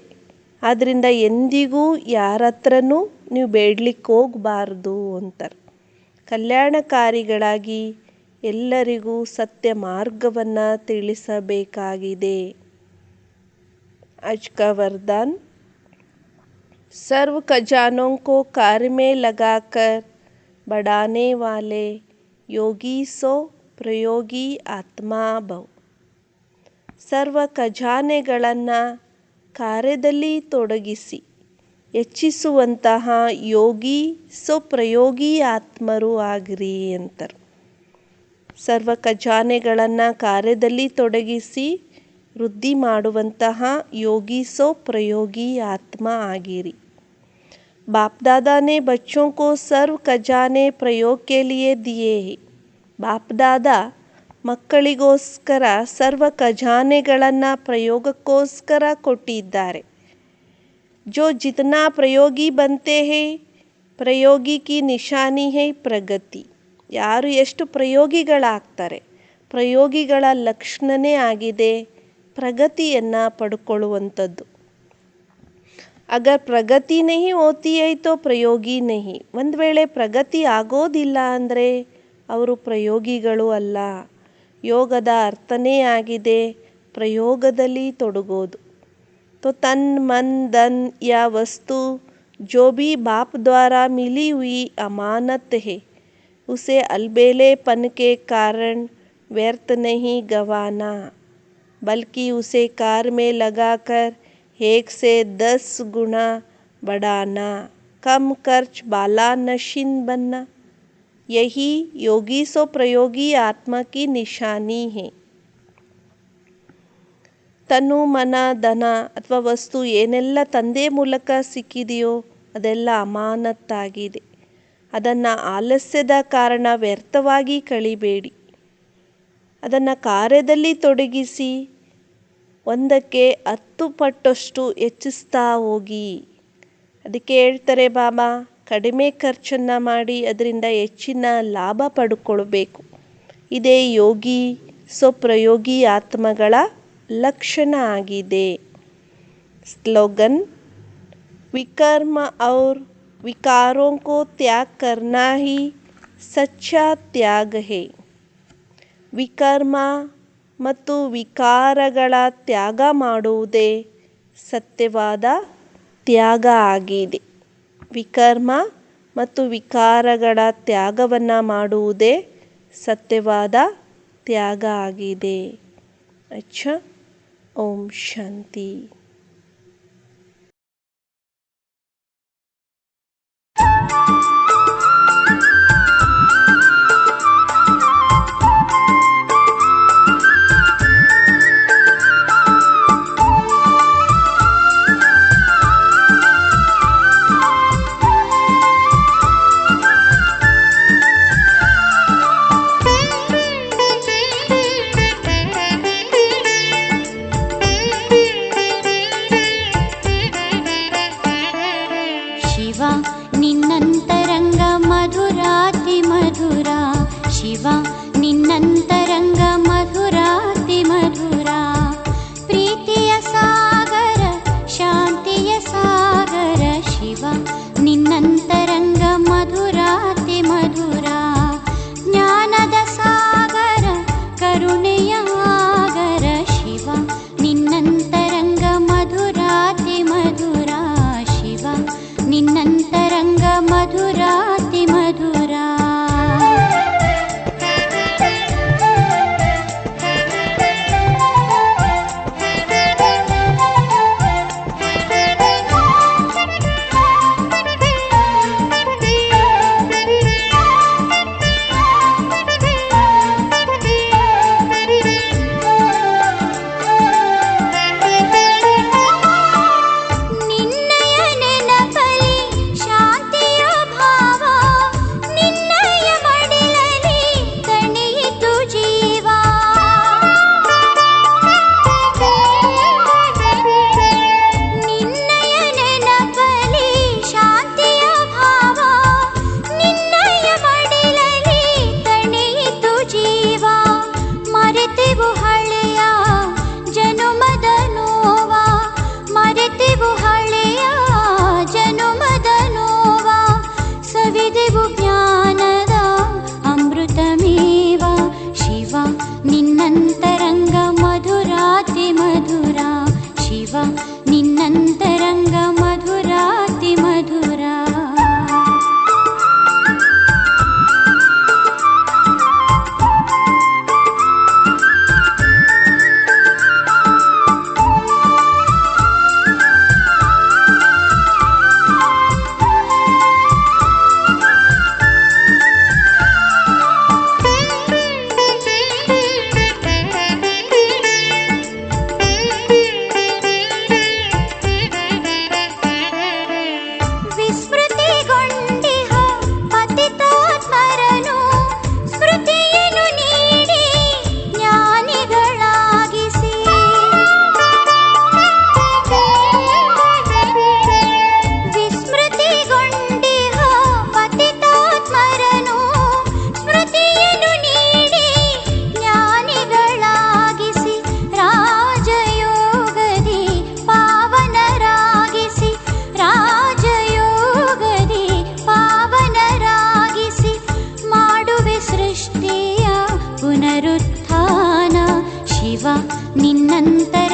ಆದ್ದರಿಂದ ಎಂದಿಗೂ ಯಾರ ಹತ್ರನೂ ನೀವು ಬೇಡಲಿಕ್ಕೆ ಹೋಗಬಾರ್ದು ಅಂತಾರೆ. ಕಲ್ಯಾಣಕಾರಿಗಳಾಗಿ ಎಲ್ಲರಿಗೂ ಸತ್ಯ ಮಾರ್ಗವನ್ನು ತಿಳಿಸಬೇಕಾಗಿದೆ. आज का वरदान, सर्व खजानों को कार्य में लगाकर बढ़ाने वाले योगी सो ಪ್ರಯೋಗಿ ಆತ್ಮಾ ಭವ್. ಸರ್ವ ಖಜಾನೆಗಳನ್ನು ಕಾರ್ಯದಲ್ಲಿ ತೊಡಗಿಸಿ ಹೆಚ್ಚಿಸುವಂತಹ ಯೋಗಿ ಸೋ ಪ್ರಯೋಗಿ ಆತ್ಮರು ಆಗಿರಿ ಅಂತಾರೆ. ಸರ್ವ ಖಜಾನೆಗಳನ್ನು ಕಾರ್ಯದಲ್ಲಿ ತೊಡಗಿಸಿ ವೃದ್ಧಿ ಮಾಡುವಂತಹ ಯೋಗಿ ಸೋ ಪ್ರಯೋಗಿ ಆತ್ಮ ಆಗಿರಿ. बाप दादा ने बच्चों को सर्व खजाने प्रयोग के लिए दिए हैं. बाप दादा ಮಕ್ಕಳಿಗೋಸ್ಕರ ಸರ್ವ ಖಜಾನೆಗಳನ್ನು ಪ್ರಯೋಗಕ್ಕೋಸ್ಕರ ಕೊಟ್ಟಿದ್ದಾರೆ. जो जितना प्रयोगी बनते हैं ಪ್ರಯೋಗಿ ಕಿ ನಿಶಾನಿ ಹೈ ಪ್ರಗತಿ. ಯಾರು ಎಷ್ಟು ಪ್ರಯೋಗಿಗಳಾಗ್ತಾರೆ, ಪ್ರಯೋಗಿಗಳ ಲಕ್ಷಣನೇ ಆಗಿದೆ ಪ್ರಗತಿಯನ್ನು ಪಡ್ಕೊಳ್ಳುವಂಥದ್ದು. अगर प्रगति नहीं होती है तो ಪ್ರಯೋಗಿ नहीं. ಒಂದು ವೇಳೆ ಪ್ರಗತಿ ಆಗೋದಿಲ್ಲ ಅಂದರೆ ಅವರು ಪ್ರಯೋಗಿಗಳು ಅಲ್ಲ. ಯೋಗದ ಅರ್ಥನೇ ಆಗಿದೆ ಪ್ರಯೋಗದಲ್ಲಿ ತೊಡಗೋದು. तो तन मन धन या वस्तु जो भी बाप द्वारा मिली हुई अमानत है उसे अलबेलेपन के कारण व्यर्थ नहीं गंवाना, बल्कि उसे कार्य में लगाकर 1 से 10 गुना बढ़ाना, कम खर्च बाला नशीन बनना. यही योगी सो प्रयोगी आत्मा की निशानी है. ತನು ಮನ ಧನ ಅಥವಾ ವಸ್ತು ಏನೆಲ್ಲ ತಂದೆ ಮೂಲಕ ಸಿಕ್ಕಿದೆಯೋ ಅದೆಲ್ಲ ಅಮಾನತ್ತಾಗಿದೆ. ಅದನ್ನು ಆಲಸ್ಯದ ಕಾರಣ ವ್ಯರ್ಥವಾಗಿ ಕಳಿಬೇಡಿ. ಅದನ್ನು ಕಾರ್ಯದಲ್ಲಿ ತೊಡಗಿಸಿ 1ಕ್ಕೆ 10 ಪಟ್ಟಷ್ಟು ಹೆಚ್ಚಿಸ್ತಾ ಹೋಗಿ. ಅದಕ್ಕೆ ಹೇಳ್ತಾರೆ ಬಾಬಾ, ಕಡಿಮೆ ಖರ್ಚನ್ನು ಮಾಡಿ ಅದರಿಂದ ಹೆಚ್ಚಿನ ಲಾಭ ಪಡ್ಕೊಳ್ಬೇಕು. ಇದೇ ಯೋಗಿ ಸ್ವಪ್ರಯೋಗಿ ಆತ್ಮಗಳ ಲಕ್ಷಣ ಆಗಿದೆ. ಸ್ಲೋಗನ್: ವಿಕರ್ಮ ಔರ್ ವಿಕಾರೋं को त्याग करना ही सच्चा त्याग है. ವಿಕರ್ಮ ಮತ್ತು ವಿಕಾರಗಳ ತ್ಯಾಗ ಮಾಡುವುದೇ ಸತ್ಯವಾದ ತ್ಯಾಗ ಆಗಿದೆ. ವಿಕರ್ಮ ಮತ್ತು ವಿಕಾರಗಳ ತ್ಯಾಗವನ್ನು ಮಾಡುವುದೇ ಸತ್ಯವಾದ ತ್ಯಾಗ ಆಗಿದೆ. ಅಚ್ಚಾ, ಓಂ ಶಾಂತಿ. ನಿನ್ನಂತರಂಗ ಮಧುರಾತಿ ಮಧುರ, ಶಿವ ನಿನ್ನಂತರಂಗ ಮಧುರಾತಿ ಮಧುರ. ಪ್ರೀತಿಯ ಸಾಗರ, ಶಾಂತಿಯ ಸಾಗರ, ಶಿವ ನಿನ್ನಂತರಂಗ ಮಧುರಾತಿ ಮಧುರ. ಜ್ಞಾನದ ಸಾಗರ, ಕರುಣೆಯ ಆಗರ, ಶಿವ ನಿನ್ನಂತರಂಗ ಮಧುರಾತಿ ಮಧುರ, ಶಿವ ನಿನ್ನಂತರಂಗ ಮಧುರಾತಿ ಮಧುರ. ನಿನ್ನಂತರಂಗ ಮಧುರಾತಿ ಮಧುರ, ಶಿವ ನಿನ್ನಂತರಂಗ ಮಧುರಾತಿ ಮಧುರ. ಪುನರುತ್ಥಾನ, ಶಿವ ನಿನ್ನಂತರ